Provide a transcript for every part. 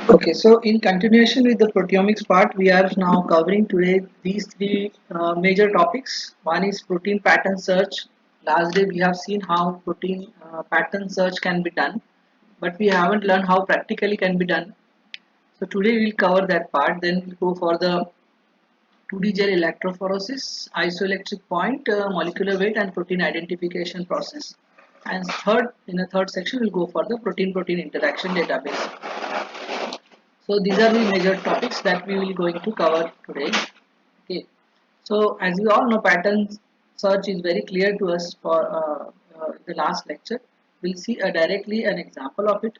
Okay, so in continuation with the proteomics part, we are now covering today these three major topics. One is protein pattern search. Last day we have seen how protein pattern search can be done, but we haven't learned how practically can be done. So today we'll cover that part. Then we'll go for the 2D gel electrophoresis, isoelectric point, molecular weight, and protein identification process. And in the third section, we'll go for the protein-protein interaction database. So these are the major topics that we will going to cover today. Okay. So as we all know, pattern search is very clear to us for the last lecture. We'll see directly an example of it.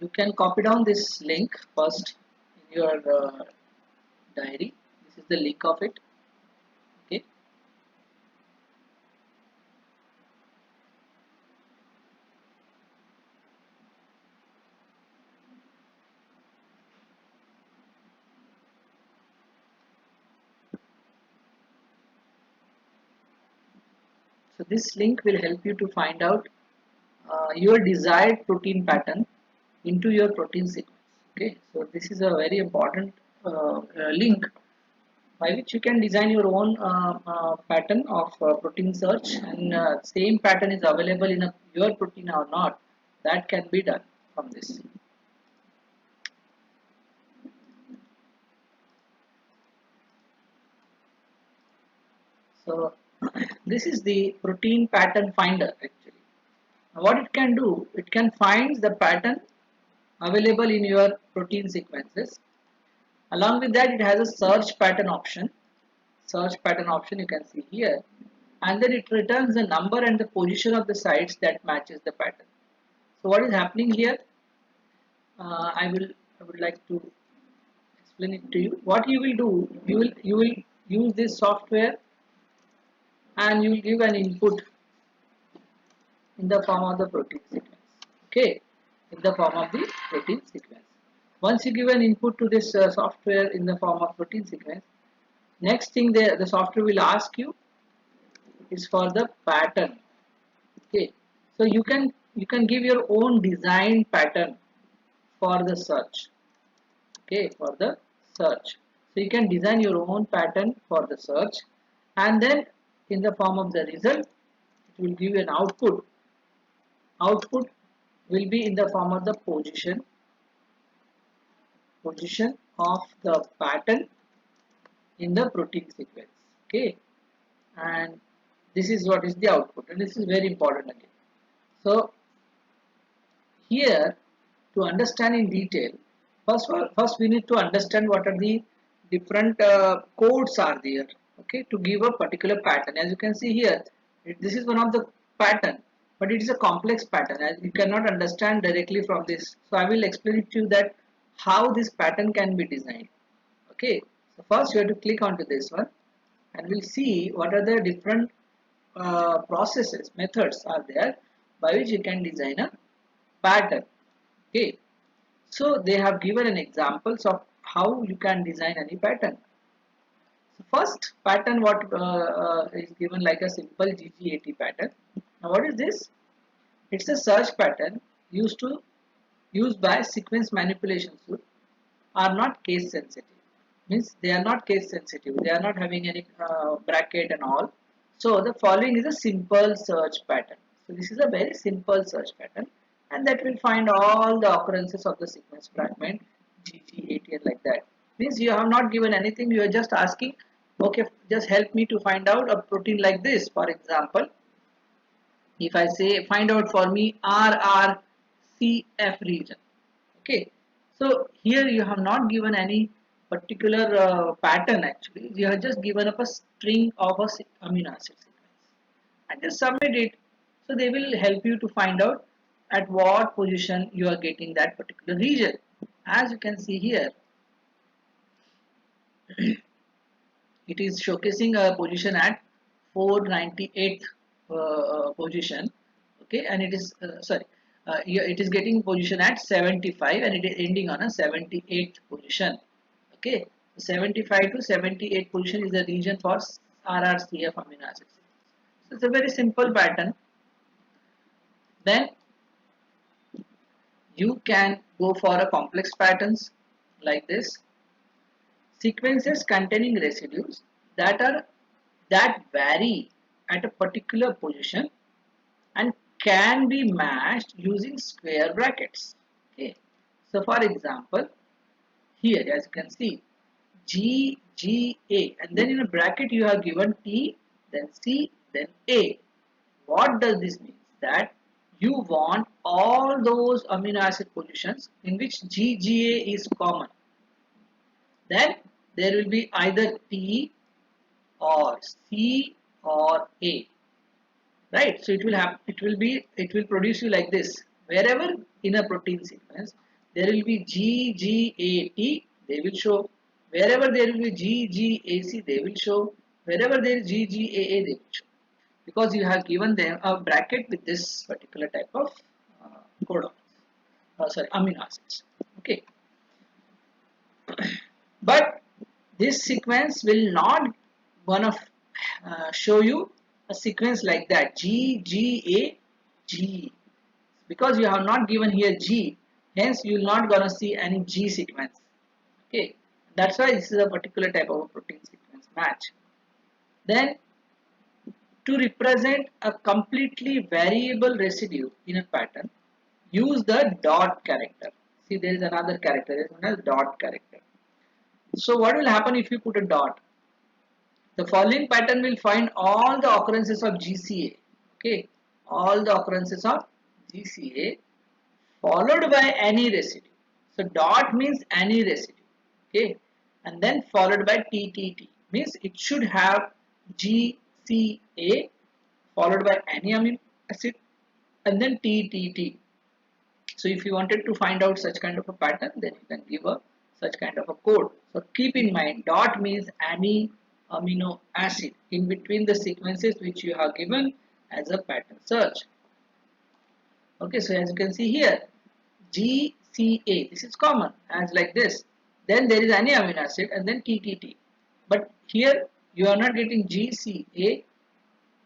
You can copy down this link first in your diary. This is the link of it. Okay. So this link will help you to find out your desired protein pattern into your protein sequence. Okay, so this is a very important link by which you can design your own pattern of protein search, and same pattern is available in your protein or not, that can be done from this. So this is the protein pattern finder actually. Now, what it can do, it can find the pattern available in your protein sequences. Along with that, it has a search pattern option. Search pattern option you can see here, and then it returns the number and the position of the sites that matches the pattern. So what is happening here? I would like to explain it to you. What you will do, you will use this software and you will give an input in the form of the protein sequence. Okay, in the form of the protein sequence. Once you give an input to this software in the form of protein sequence, next thing the software will ask you is for the pattern. Okay, so you can give your own design pattern for the search. Okay, for the search, so you can design your own pattern for the search, and then in the form of the result it will give you an output will be in the form of the position of the pattern in the protein sequence. Okay, and this is what is the output, and this is very important again. So here, to understand in detail, first we need to understand what are the different codes are there. Okay, to give a particular pattern. As you can see here, this is one of the pattern, but it is a complex pattern. As you cannot understand directly from this, so I will explain it to you that how this pattern can be designed. Okay, so first you have to click onto this one, and we'll see what are the different processes methods are there by which you can design a pattern. Okay, so they have given an examples of how you can design any pattern. So first pattern what is given like a simple GGAT pattern. Now what is this? It's a search pattern used by sequence manipulation suite, are not case sensitive. Means they are not case sensitive. They are not having any bracket and all. So the following is a simple search pattern. So this is a very simple search pattern, and that will find all the occurrences of the sequence fragment GG80 and like that. Means you have not given anything. You are just asking, okay, just help me to find out a protein like this. For example, if I say find out for me RRCF region. Okay, so here you have not given any particular pattern actually. You have just given up a string of a amino acid sequence and just submit it. So they will help you to find out at what position you are getting that particular region. As you can see here, it is showcasing a position at 498th position. Okay, and it is sorry, it is getting position at 75 and it is ending on a 78th position. Okay, 75 to 78 position is the region for RRCF amino acid sequence. So it's a very simple pattern. Then you can go for a complex patterns like this. Sequences containing residues that vary at a particular position and can be matched using square brackets. Okay. So for example, here as you can see G G A, and then in a bracket you have given T, then C, then A. What does this mean? That you want all those amino acid positions in which GGA is common. Then there will be either T or C or A, right? So it will produce you like this. Wherever in a protein sequence there will be GGAT, they will show. Wherever there will be GGAC, they will show. Wherever there is GGAA, they will show, because you have given them a bracket with this particular type of codon, sorry, amino acids. Okay, but this sequence will not gonna show you a sequence like that GGAG, because you have not given here G, hence you will not gonna see any G sequence. Okay, that's why this is a particular type of a protein sequence match. Then to represent a completely variable residue in a pattern, use the dot character. See, there is another character, there is another dot character. So what will happen if you put a dot? The following pattern will find all the occurrences of GCA. Okay, all the occurrences of GCA followed by any residue. So dot means any residue. Okay, and then followed by TTT means it should have GCA followed by any amino acid and then TTT. So if you wanted to find out such kind of a pattern, then you can give a such kind of a code. So keep in mind, dot means any amino acid in between the sequences which you have given as a pattern search. Okay, so as you can see here, GCA, this is common as like this. Then there is any amino acid and then TTT. But here you are not getting GCA,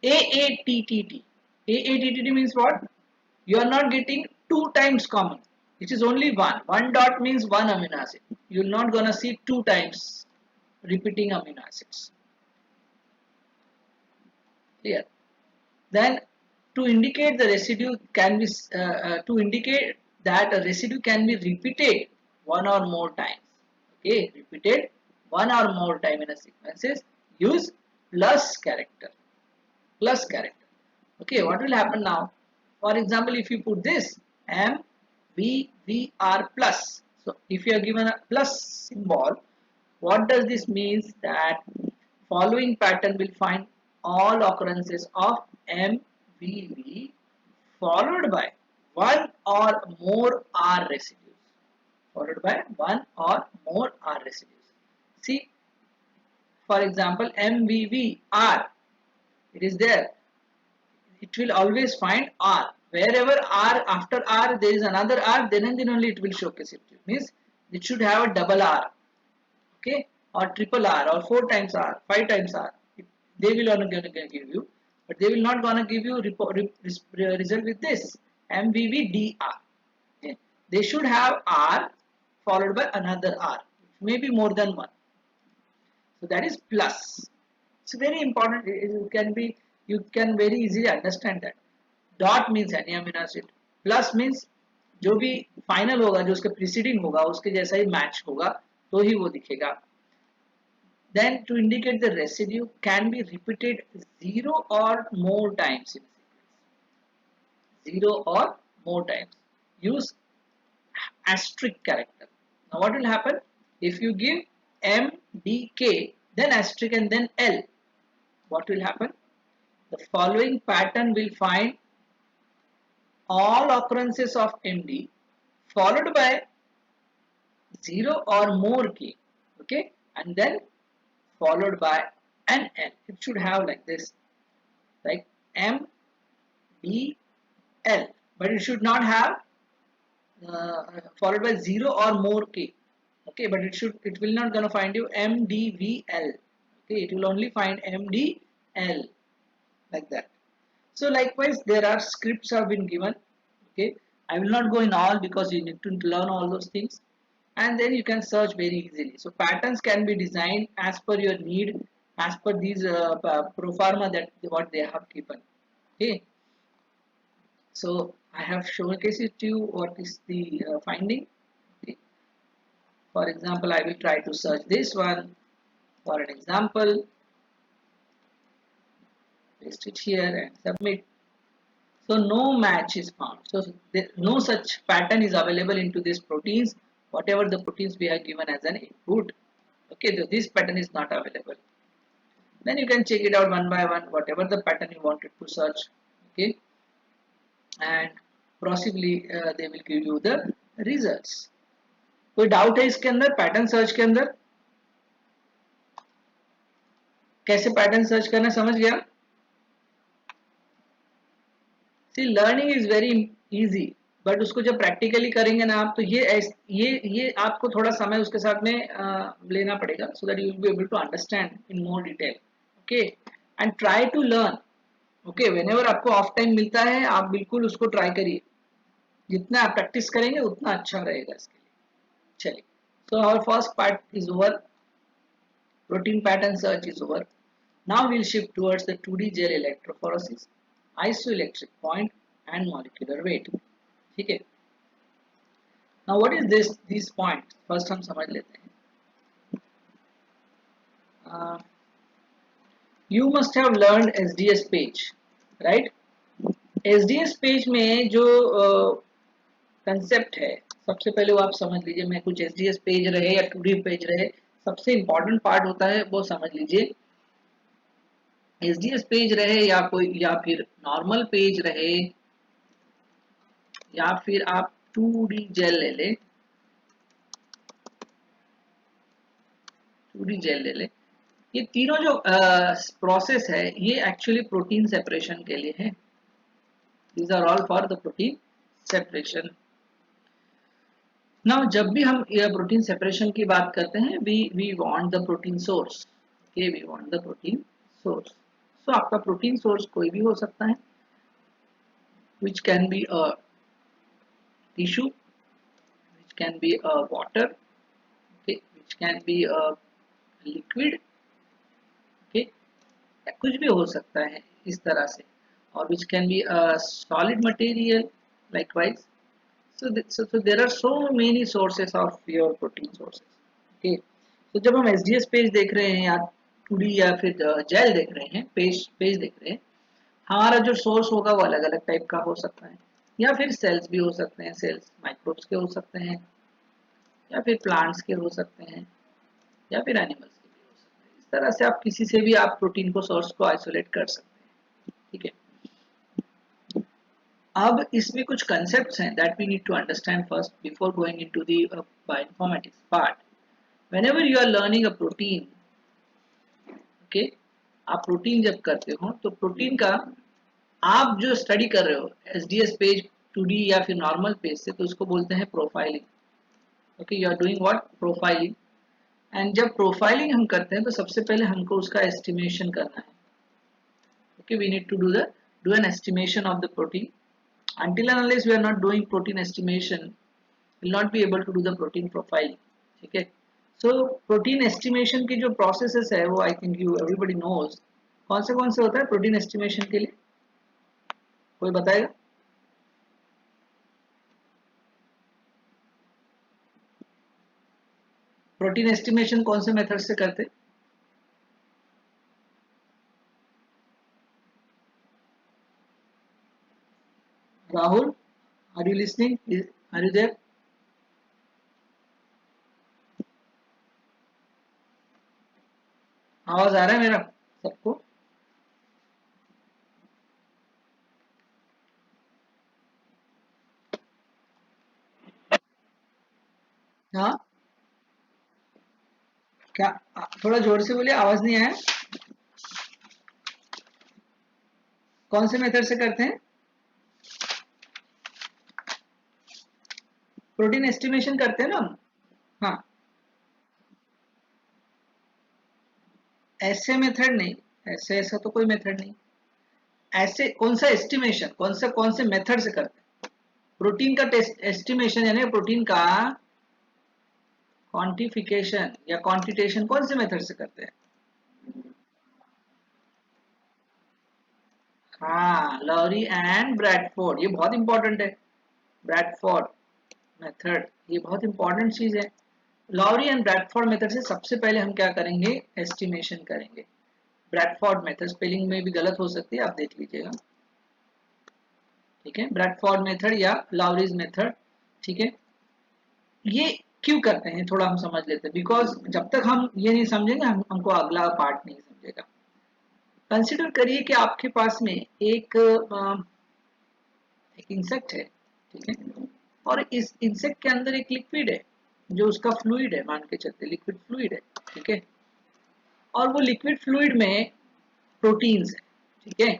AATTT. AATTT means what? You are not getting two times common. It is only one. One dot means one amino acid. You will not gonna see two times repeating amino acids. Clear? Then to indicate the residue can be to indicate that a residue can be repeated one or more times. Okay, repeated one or more time in a sequences, use plus character. Plus character. Okay, what will happen now? For example, if you put this MVVR plus, so if you are given a plus symbol, what does this means? That following pattern will find all occurrences of MVV followed by one or more R residues. Followed by one or more R residues. See, for example, MVVR, it is there. It will always find R. Wherever R, after R there is another R, then and then only it will showcase it. Means it should have a double R, okay, or triple R, or 4 times R, 5 times R. They will only gonna give you, but they will not gonna give you result with this MVVDR. Okay. They should have R followed by another R. It may be more than one. So that is plus. It's very important. You can very easily understand that. Dot means any amino acid. Plus means जो भी final होगा, जो उसके preceding होगा, उसके जैसा ही match होगा तो ही वो दिखेगा. Then to indicate the residue can be repeated 0 or more times in sequence. 0 or more times. Use asterisk character. Now what will happen? If you give MDK, then asterisk and then L, what will happen? The following pattern will find all occurrences of MD followed by 0 or more K, okay, and then followed by an L. It should have like this, like M, D, L, but it should not have followed by 0 or more K, okay, but it will not gonna find you MDVL, okay, it will only find MDL like that. So likewise, there are scripts have been given. Okay, I will not go in all because you need to learn all those things, and then you can search very easily. So patterns can be designed as per your need, as per these pro forma that what they have given. Okay, so I have showcased it to you what is the finding. Okay. For example, I will try to search this one for an example, paste it here and submit. So no match is found. So no such pattern is available into these proteins, whatever the proteins we have given as an input. Okay, so this pattern is not available. Then you can check it out one by one, whatever the pattern you wanted to search. Okay, and possibly they will give you the results. कोई doubt है इसके अंदर pattern search के अंदर कैसे pattern search करना समझ गया C learning is very easy but उसको जब प्रैक्टिकली करेंगे ना आप तो ये आपको थोड़ा समय उसके साथ में लेना पड़ेगा so that you will be able to understand in more detail okay and try to learn okay whenever आपको ऑफ टाइम मिलता है आप बिल्कुल उसको ट्राई करिए जितना आप प्रैक्टिस करेंगे उतना अच्छा रहेगा इसके लिए चलिए so our first part is over protein pattern search is over. Now we'll shift towards the 2D gel electrophoresis, isoelectric point and molecular weight. ठीक है. Now what is this? These points. First हम समझ लेते हैं. You must have learned SDS page, right? SDS page में जो concept है सबसे पहले वो आप समझ लीजिए मैं कुछ SDS पेज रहे या 2D पेज रहे सबसे इम्पोर्टेंट पार्ट होता है वो समझ लीजिए एसडीएस पेज रहे या कोई या फिर नॉर्मल पेज रहे या फिर आप 2D जेल ले ले 2D जेल ले ले ये तीनों जो प्रोसेस है ये एक्चुअली प्रोटीन सेपरेशन के लिए है these are all for the protein separation now जब भी हम प्रोटीन सेपरेशन की बात करते हैं we want the protein source okay we want the protein source so आपका प्रोटीन सोर्स कोई भी हो सकता है which can be a tissue which can be a water okay which can be a liquid okay कुछ भी हो सकता है इस तरह से और which can be a solid material likewise so there are so many sources of your protein sources okay so जब हम SDS पेज देख रहे हैं या 2D या फिर जेल देख रहे हैं पेज देख रहे हैं हमारा जो सोर्स होगा वो अलग अलग टाइप का हो सकता है या फिर सेल्स भी हो सकते हैं सेल्स माइक्रोब्स के हो सकते हैं या फिर प्लांट्स के हो सकते हैं या फिर एनिमल्स के भी हो सकते हैं इस तरह से आप किसी से भी आप प्रोटीन को सोर्स को आइसोलेट कर सकते हैं ठीक है अब इसमें कुछ कंसेप्ट्स हैं that we need to understand first before going into the bioinformatics part whenever you are learning a protein okay आप प्रोटीन जब करते हो तो प्रोटीन का आप जो स्टडी कर रहे हो एसडीएस पेज 2D या फिर नॉर्मल पेज से तो उसको बोलते हैं profiling okay you are doing what profiling and जब प्रोफाइलिंग हम करते हैं तो सबसे पहले हमको उसका एस्टिमेशन करना है okay we need to do an estimation of the protein until and unless we are not doing protein estimation will not be able to do the protein profiling ठीक है so protein estimation की जो processes है वो I think you everybody knows कौन से होता है protein estimation के लिए कोई बताएगा प्रोटीन एस्टिमेशन कौन से मेथड से करते Rahul are you listening are you there आवाज आ रहा है मेरा सबको हाँ क्या थोड़ा जोर से बोलिए आवाज नहीं आया कौन से मेथड से करते हैं प्रोटीन एस्टिमेशन करते हैं ना हम हाँ ऐसे मेथड नहीं ऐसा तो कोई मेथड नहीं ऐसे कौन सा एस्टिमेशन, कौन से मेथड से करते हैं? प्रोटीन का टेस्ट एस्टिमेशन यानी प्रोटीन का क्वांटिफिकेशन या क्वांटिटेशन कौन से मेथड से करते हैं? हाँ, लॉरी एंड ब्रैडफोर्ड, ये बहुत इंपॉर्टेंट है। ब्रैडफोर्ड मेथड ये बहुत इंपॉर्टेंट चीज है। लॉरी एंड ब्रैडफोर्ड मेथड से सबसे पहले हम क्या करेंगे? एस्टिमेशन करेंगे। ब्रैडफोर्ड मेथड स्पेलिंग में भी गलत हो सकती है, आप देख लीजिएगा। ठीक है, ब्रैडफोर्ड मेथड या लॉरीज मेथड। ठीक है, ये क्यों करते हैं थोड़ा हम समझ लेते हैं, बिकॉज जब तक हम ये नहीं समझेंगे हमको अगला पार्ट नहीं समझेगा। कंसिडर करिए कि आपके पास में एक इंसेक्ट है। ठीक है, और इस इंसेक्ट के अंदर एक लिक्विड है जो उसका फ्लूइड है, मान के चलते लिक्विड फ्लूइड है। ठीक है, और वो लिक्विड फ्लूइड में प्रोटीन्स है। ठीक है,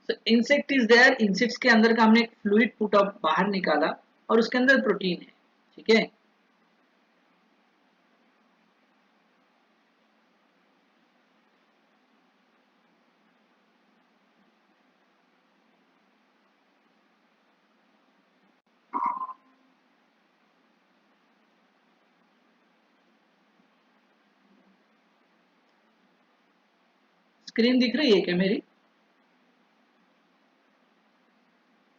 तो इंसेक्ट इज देयर, इंसेक्ट्स के अंदर का हमने एक फ्लूइड पुट अप बाहर निकाला और उसके अंदर प्रोटीन है। ठीक है, स्क्रीन दिख रही है क्या मेरी?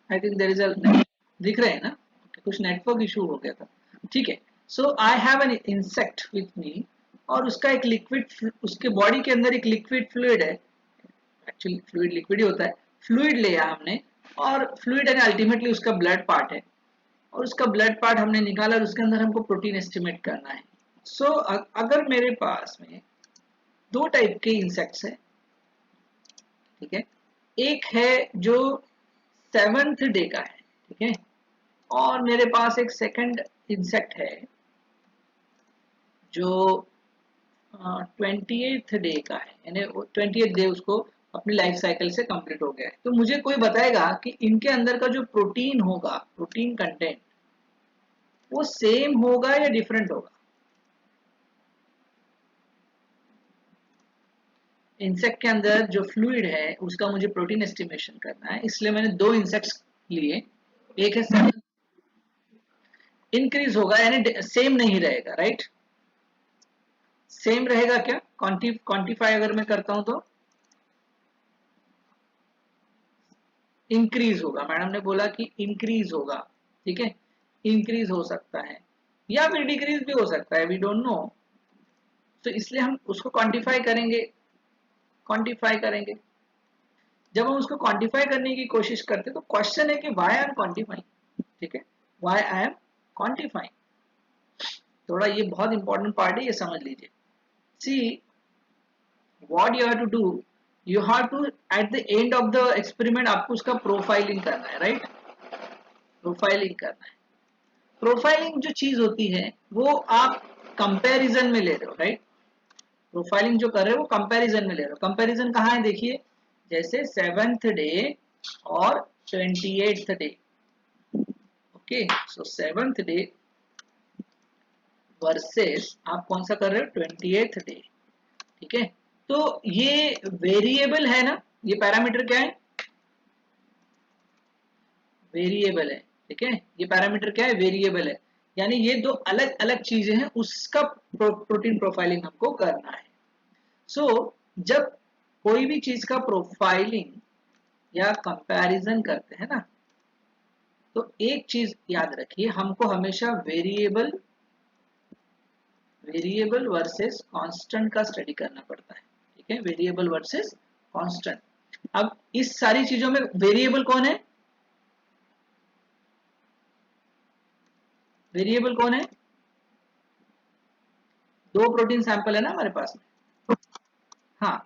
I think there is a, दिख रहे हैं ना? कुछ नेटवर्क इशू हो गया था। ठीक है, so I have an insect with me, और उसका एक लिक्विड, उसके बॉडी के अंदर एक लिक्विड फ्लूइड है। एक्चुअली फ्लूइड लिक्विड ही होता है। फ्लूइड लिया हमने, और फ्लूइड है अल्टीमेटली उसका ब्लड पार्ट है, और उसका ब्लड पार्ट हमने निकाला और उसके अंदर हमको प्रोटीन एस्टिमेट करना है। सो अगर मेरे पास में दो टाइप के इंसेक्ट्स है। ठीक है, एक है जो 7th डे का है। ठीक है, और मेरे पास एक सेकंड इंसेक्ट है जो 28th डे का है, यानी 28th डे उसको अपनी लाइफ साइकिल से कंप्लीट हो गया है। तो मुझे कोई बताएगा कि इनके अंदर का जो प्रोटीन होगा, प्रोटीन कंटेंट, वो सेम होगा या डिफरेंट होगा? इंसेक्ट के अंदर जो फ्लूइड है उसका मुझे प्रोटीन एस्टिमेशन करना है, इसलिए मैंने दो इंसेक्ट्स लिए। एक है 7, इंक्रीज होगा यानी सेम नहीं रहेगा, राइट? सेम रहेगा क्या? क्वांटिफाई अगर मैं करता हूं तो इंक्रीज होगा, मैडम ने बोला कि इंक्रीज होगा। ठीक है, इंक्रीज हो सकता है या फिर डिक्रीज भी हो सकता है, वी डोंट नो। तो इसलिए हम उसको क्वांटिफाई करेंगे, क्वांटिफाई करेंगे। जब हम उसको क्वांटिफाई करने की कोशिश करते हैं तो क्वेश्चन है कि व्हाई आई एम क्वांटिफाइंग। ठीक है, व्हाई आई एम क्वांटिफाइंग, थोड़ा ये बहुत इंपॉर्टेंट पार्ट है, ये समझ लीजिए। See, what you have to do, you have to at the end of the experiment आपको उसका प्रोफाइलिंग करना है, राइट? प्रोफाइलिंग करना है। प्रोफाइलिंग जो चीज होती है वो आप कंपैरिजन में ले रहे हो, राइट? प्रोफाइलिंग जो कर रहे हो वो कंपैरिजन में ले रहे हो। कंपैरिजन कहाँ है देखिए, जैसे 7th डे और 28th डे। ओके, सो 7th डे वर्सेस आप कौन सा कर रहे हो? 28th day. ठीक है, तो ये वेरिएबल है ना, ये पैरामीटर क्या है? वेरिएबल है। ठीक है, ये पैरामीटर क्या है? वेरिएबल है, यानी ये दो अलग अलग चीजें हैं, उसका प्रोटीन प्रोफाइलिंग हमको करना है। सो जब कोई भी चीज का प्रोफाइलिंग या कंपैरिजन करते हैं ना, तो एक चीज याद रखिए, हमको हमेशा वेरिएबल वेरिएबल वर्सेस कांस्टेंट का स्टडी करना पड़ता है। ठीक है, वेरिएबल वर्सेस कांस्टेंट। अब इस सारी चीजों में वेरिएबल कौन है? वेरिएबल कौन है? दो प्रोटीन सैंपल है ना हमारे पास में। हाँ,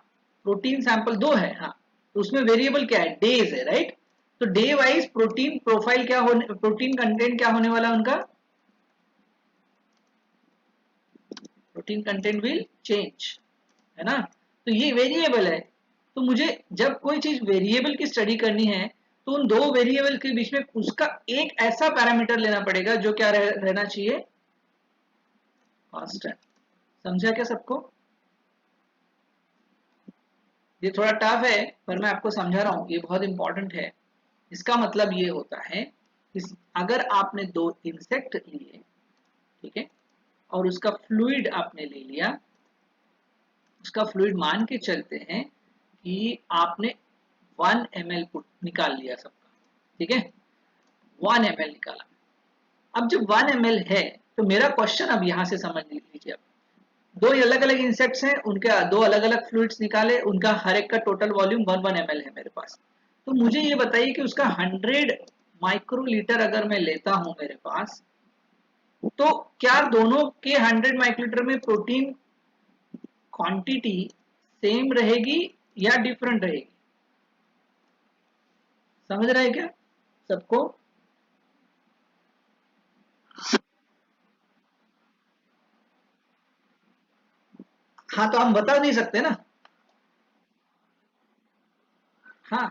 प्रोटीन सैंपल दो है। हाँ, तो उसमें वेरिएबल क्या है? डेज है, राइट? तो डे वाइज प्रोटीन प्रोफाइल क्या होने, प्रोटीन कंटेंट क्या होने वाला उनका? प्रोटीन कंटेंट विल चेंज, है ना? तो ये वेरिएबल है। तो मुझे जब कोई चीज वेरिएबल की स्टडी करनी है तो उन दो वेरिएबल के बीच में उसका एक ऐसा पैरामीटर लेना पड़ेगा जो क्या रहना चाहिए? कांस्टेंट। समझा क्या सबको? ये थोड़ा टफ है पर मैं आपको समझा रहा हूँ, ये बहुत इंपॉर्टेंट है। इसका मतलब ये होता है कि अगर आपने दो इंसेक्ट लिए, ठीक है, और उसका फ्लूइड आपने ले लिया, उसका फ्लूइड मान के चलते हैं कि आपने 1 ml पुट निकाल लिया सबका, ठीक है, 1 ml निकाला। अब जब 1 ml है तो मेरा क्वेश्चन अब यहां से समझ लीजिए, अब दो अलग अलग इंसेक्ट्स हैं, उनके दो अलग अलग फ्लूइड्स निकाले, उनका हर एक का टोटल वॉल्यूम 1 ml है मेरे पास। तो मुझे ये बताइए कि उसका 100 माइक्रोलीटर अगर मैं लेता हूं मेरे पास, तो क्या दोनों के 100 माइक्रोलीटर में प्रोटीन क्वांटिटी सेम रहेगी या डिफरेंट रहेगी? समझ रहा है क्या सबको? हाँ, तो हम बता नहीं सकते ना। हाँ,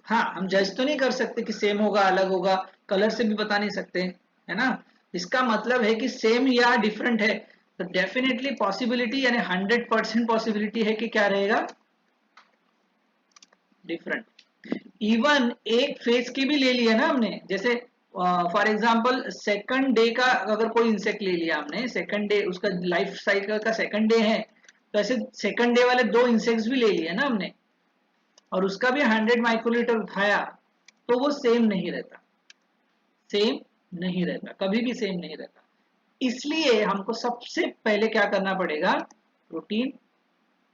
हाँ, हम जज तो नहीं कर सकते कि सेम होगा अलग होगा, कलर से भी बता नहीं सकते, है ना। इसका मतलब है कि सेम या डिफरेंट है, तो डेफिनेटली पॉसिबिलिटी यानी 100% पॉसिबिलिटी है कि क्या रहेगा, डिफरेंट। इवन एक फेज की भी ले लिया ना हमने, जैसे फॉर एग्जांपल सेकंड डे का अगर कोई इंसेक्ट ले लिया हमने, सेकंड डे उसका लाइफ साइकिल का सेकंड डे है, तो ऐसे सेकंड डे वाले दो इंसेक्ट्स भी ले लिए ना हमने, और उसका भी 100 माइक्रोलीटर उठाया, तो वो सेम नहीं रहता, सेम नहीं रहता, कभी भी सेम नहीं रहता। इसलिए हमको सबसे पहले क्या करना पड़ेगा, प्रोटीन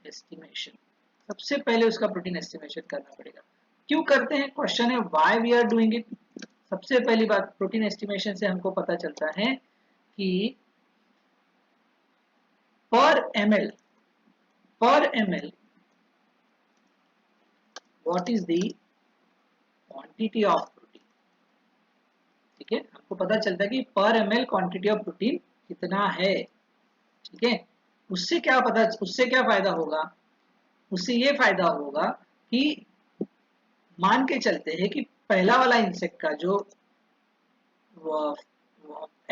एस्टिमेशन। सबसे पहले उसका प्रोटीन एस्टिमेशन करना पड़ेगा। क्यों करते हैं, क्वेश्चन है, why we are doing it. सबसे पहली बात, प्रोटीन एस्टिमेशन से हमको पता चलता है कि पर ml, पर ml what is the quantity of protein, ठीक है, हमको पता चलता है कि पर ml क्वांटिटी ऑफ प्रोटीन कितना है, ठीक है। उससे क्या पता, उससे क्या फायदा होगा, उससे ये फायदा होगा कि मान के चलते हैं कि पहला वाला इंसेक्ट का जो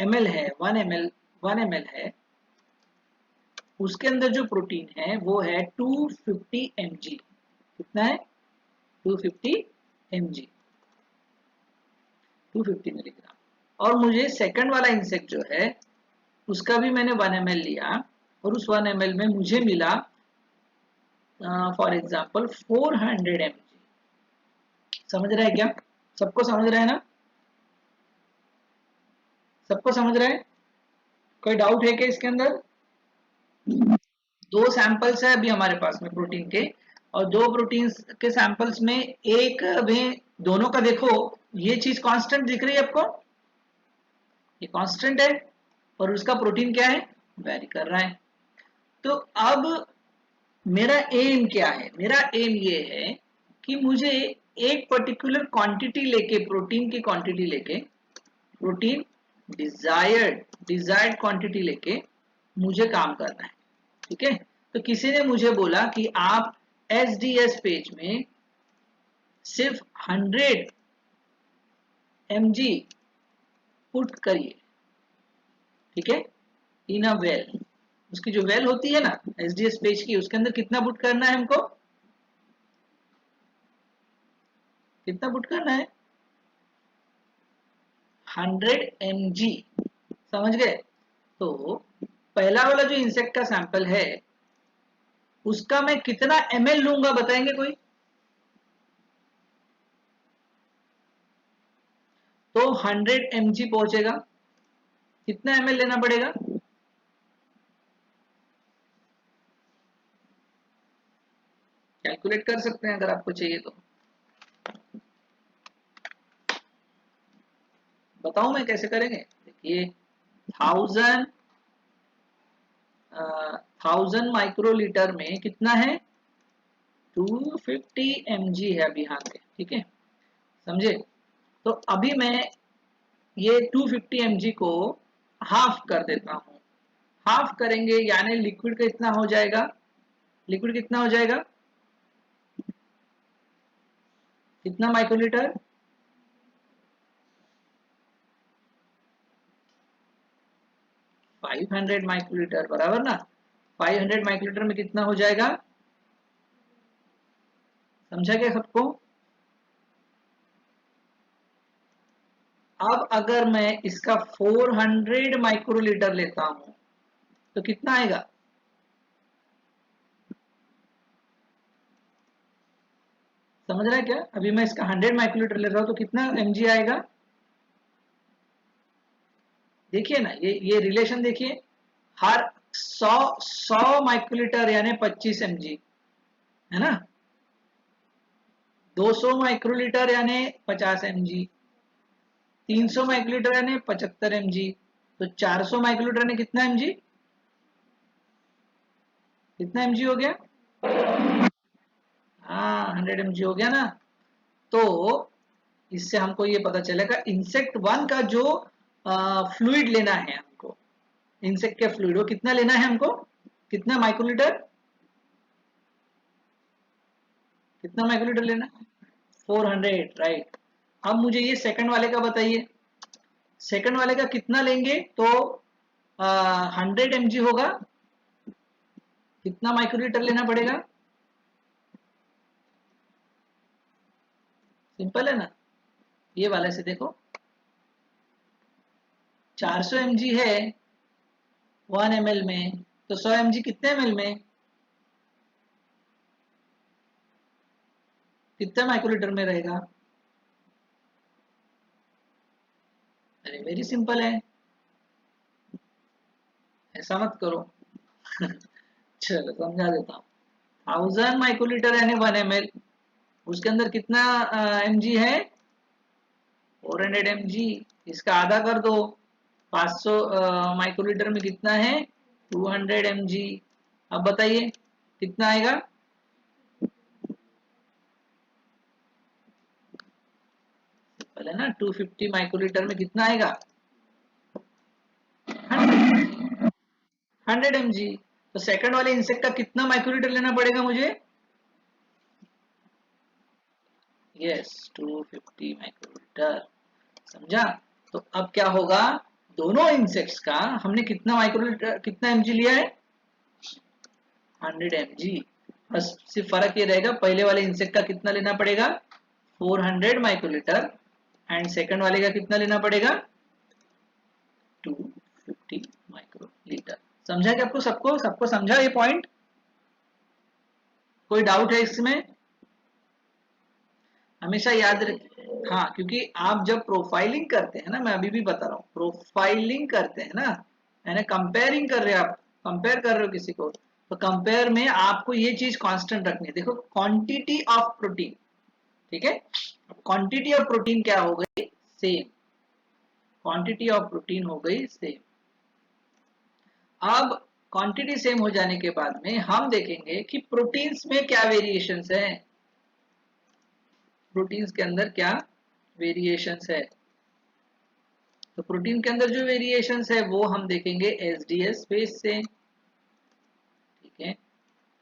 ml है, 1 ml, 1 ml है, उसके अंदर जो प्रोटीन है वो है 250 mg। कितना है, 250 mg, 250 मिलीग्राम। और मुझे सेकंड वाला इंसेक्ट जो है उसका भी मैंने 1 ml लिया, और उस 1 ml में मुझे मिला फॉर एग्जाम्पल 400 mg। समझ रहा है क्या, सबको समझ रहा है ना, सबको समझ रहा है, कोई डाउट है क्या इसके अंदर? दो सैंपल्स है अभी हमारे पास में प्रोटीन के, और दो प्रोटीन के सैंपल्स में एक में, दोनों का देखो, ये चीज कांस्टेंट दिख रही है आपको, ये कांस्टेंट है, और उसका प्रोटीन क्या है, वेरी कर रहा है। तो अब मेरा एम क्या है, मेरा एम ये है कि मुझे एक पर्टिकुलर क्वांटिटी लेके, प्रोटीन की क्वांटिटी लेके, प्रोटीन डिजायर्ड डिजायर्ड क्वांटिटी लेके मुझे काम करना है, ठीक है। तो किसी ने मुझे बोला कि आप एसडीएस पेज में सिर्फ 100 mg पुट करिए, ठीक है, इन अ वेल। उसकी जो वेल होती है ना एसडीएस पेज की, उसके अंदर कितना पुट करना है हमको, कितना पुट करना है, 100 mg। समझ गए? तो पहला वाला जो इंसेक्ट का सैंपल है उसका मैं कितना ml लूंगा, बताएंगे कोई? तो 100 mg पहुंचेगा, कितना ml लेना पड़ेगा, कैलकुलेट कर सकते हैं अगर आपको चाहिए तो। बताऊं मैं कैसे करेंगे, देखिए, 1000 माइक्रोलीटर में कितना है, 250 mg है अभी हाथ में, ठीक है, समझे। तो अभी मैं ये 250 mg को हाफ कर देता हूँ, हाफ करेंगे यानी लिक्विड का इतना हो जाएगा, लिक्विड कितना हो जाएगा, कितना माइक्रोलीटर, 500 माइक्रोलीटर, बराबर ना। 500 माइक्रोलीटर में कितना हो जाएगा, समझा क्या सबको? अब अगर मैं इसका 400 माइक्रोलीटर लेता हूं तो कितना आएगा? समझ रहा है क्या? अभी मैं इसका 100 माइक्रोलीटर ले रहा हूं तो कितना एमजी आएगा? देखिए ना, ये रिलेशन देखिए, हर 100 माइक्रोलीटर यानी 25 एमजी, है ना? 200 माइक्रोलीटर यानी 50 एमजी, 300 माइक्रोलीटर यानी 75 एमजी, तो 400 माइक्रोलीटर यानी कितना एमजी? कितना एमजी हो गया? हाँ, 100 एमजी हो गया ना। तो इससे हमको ये पता चलेगा इंसेक्ट वन का जो फ्लूइड लेना है हमको, इंसेक्ट के फ्लूइड वो कितना लेना है हमको? कितना माइक्रोलीटर? कितना माइक्रोलीटर लेना है? 400, राइट। अब मुझे ये सेकंड वाले का बताइए, सेकंड वाले का कितना लेंगे तो 100 एमजी होगा, कितना माइक्रोलीटर लेना पड़ेगा? सिंपल है ना, ये वाले से देखो, 400 एमजी है 1 ml में, तो 100 एमजी कितने ml में, कितना माइक्रोलीटर में रहेगा? अरे वेरी सिंपल है, ऐसा मत करो। चलो समझा देता हूँ। 1000 माइक्रोलीटर यानी 1 ml, उसके अंदर कितना एमजी है? 400 एमजी। इसका आधा कर दो, 500 माइक्रोलीटर में कितना है? 200 एमजी। अब बताइए कितना आएगा? पहले ना 250 माइक्रोलीटर में कितना आएगा? 100 एमजी। तो सेकंड वाले इंसेक्ट का कितना माइक्रोलीटर लेना पड़ेगा मुझे? Yes, 250 microlitre. समझा? तो अब क्या होगा, दोनों इंसेक्ट्स का हमने कितना माइक्रोलीटर, कितना एमजी लिया है? 100 एमजी। बस सिर्फ फर्क ये रहेगा, पहले वाले इंसेक्ट का कितना लेना पड़ेगा? 400 माइक्रोलीटर, एंड सेकंड वाले का कितना लेना पड़ेगा? 250 माइक्रोलीटर। समझा क्या आपको? सबको सबको समझा ये पॉइंट? कोई डाउट है इसमें? हमेशा याद रखिए, हाँ, क्योंकि आप जब प्रोफाइलिंग करते हैं ना, मैं अभी भी बता रहा हूँ, प्रोफाइलिंग करते हैं ना, यानी कंपेयरिंग कर रहे हो आप, कंपेयर कर रहे हो किसी को, तो कंपेयर में आपको ये चीज कांस्टेंट रखनी है। देखो, क्वांटिटी ऑफ प्रोटीन, ठीक है, क्वांटिटी ऑफ प्रोटीन क्या हो गई? सेम। क्वांटिटी ऑफ प्रोटीन हो गई सेम। अब क्वांटिटी सेम हो जाने के बाद में हम देखेंगे कि प्रोटीन्स में क्या वेरिएशंस है, प्रोटीन्स के अंदर क्या वेरिएशंस है। तो प्रोटीन के अंदर जो वेरिएशंस है वो हम देखेंगे एसडीएस पेज से, ठीक है,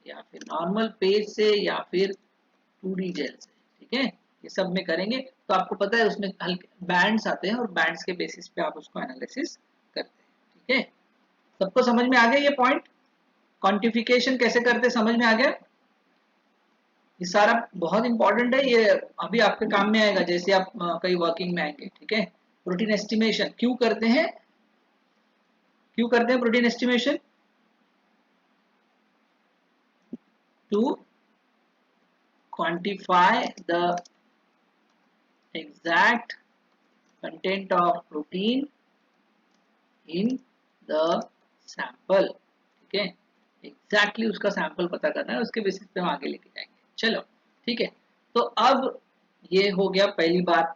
या फिर नॉर्मल पेज से, या फिर 2D जेल से, ठीक है, ये सब में करेंगे। तो आपको पता है उसमें हल्के बैंड्स आते हैं और बैंड्स के बेसिस पे आप उसको एनालिसिस करते हैं, ठीक है। सबको समझ में आ गया ये पॉइंट? क्वांटिफिकेशन कैसे करते समझ में आ गया? ये सारा बहुत इंपॉर्टेंट है, ये अभी आपके काम में आएगा जैसे आप कई वर्किंग में आएंगे, ठीक है। प्रोटीन एस्टिमेशन क्यों करते हैं, क्यों करते हैं protein estimation? To quantify the exact content of protein in the sample, ठीक है, एग्जैक्टली उसका सैंपल पता करना है, उसके बेसिस पे हम आगे लेके जाएंगे। चलो ठीक है, तो अब ये हो गया पहली बात,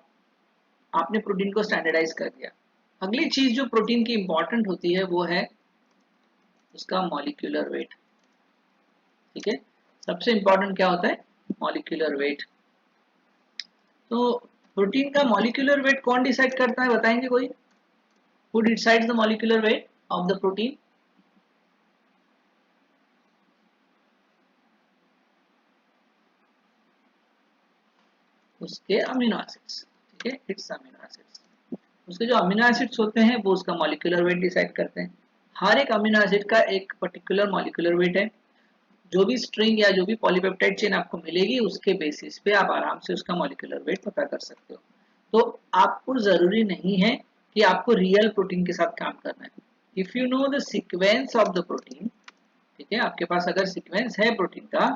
आपने प्रोटीन को स्टैंडर्डाइज कर दिया। अगली चीज जो प्रोटीन की इंपॉर्टेंट होती है वो है उसका मॉलिक्यूलर वेट, ठीक है। सबसे इंपॉर्टेंट क्या होता है? Molecular weight. तो प्रोटीन का मॉलिक्यूलर वेट कौन डिसाइड करता है, बताएंगे कोई? Who decides the molecular weight of the protein? उसके अमीनो एसिड्स, ठीक है, इट्स अमीनो एसिड्स। उसके जो अमीनो एसिड्स होते हैं वो उसका मॉलिक्यूलर वेट डिसाइड करते हैं। हर एक अमीनो एसिड का एक पर्टिकुलर मॉलिक्यूलर वेट है। जो भी स्ट्रिंग या जो भी पॉलीपेप्टाइड चेन आपको मिलेगी उसके बेसिस पे आप आराम से उसका मॉलिक्यूलर वेट पता कर सकते हो। तो आपको जरूरी नहीं है कि आपको रियल प्रोटीन के साथ काम करना है। If you know the sequence of the protein, ठीक है, आपके पास अगर सीक्वेंस है प्रोटीन का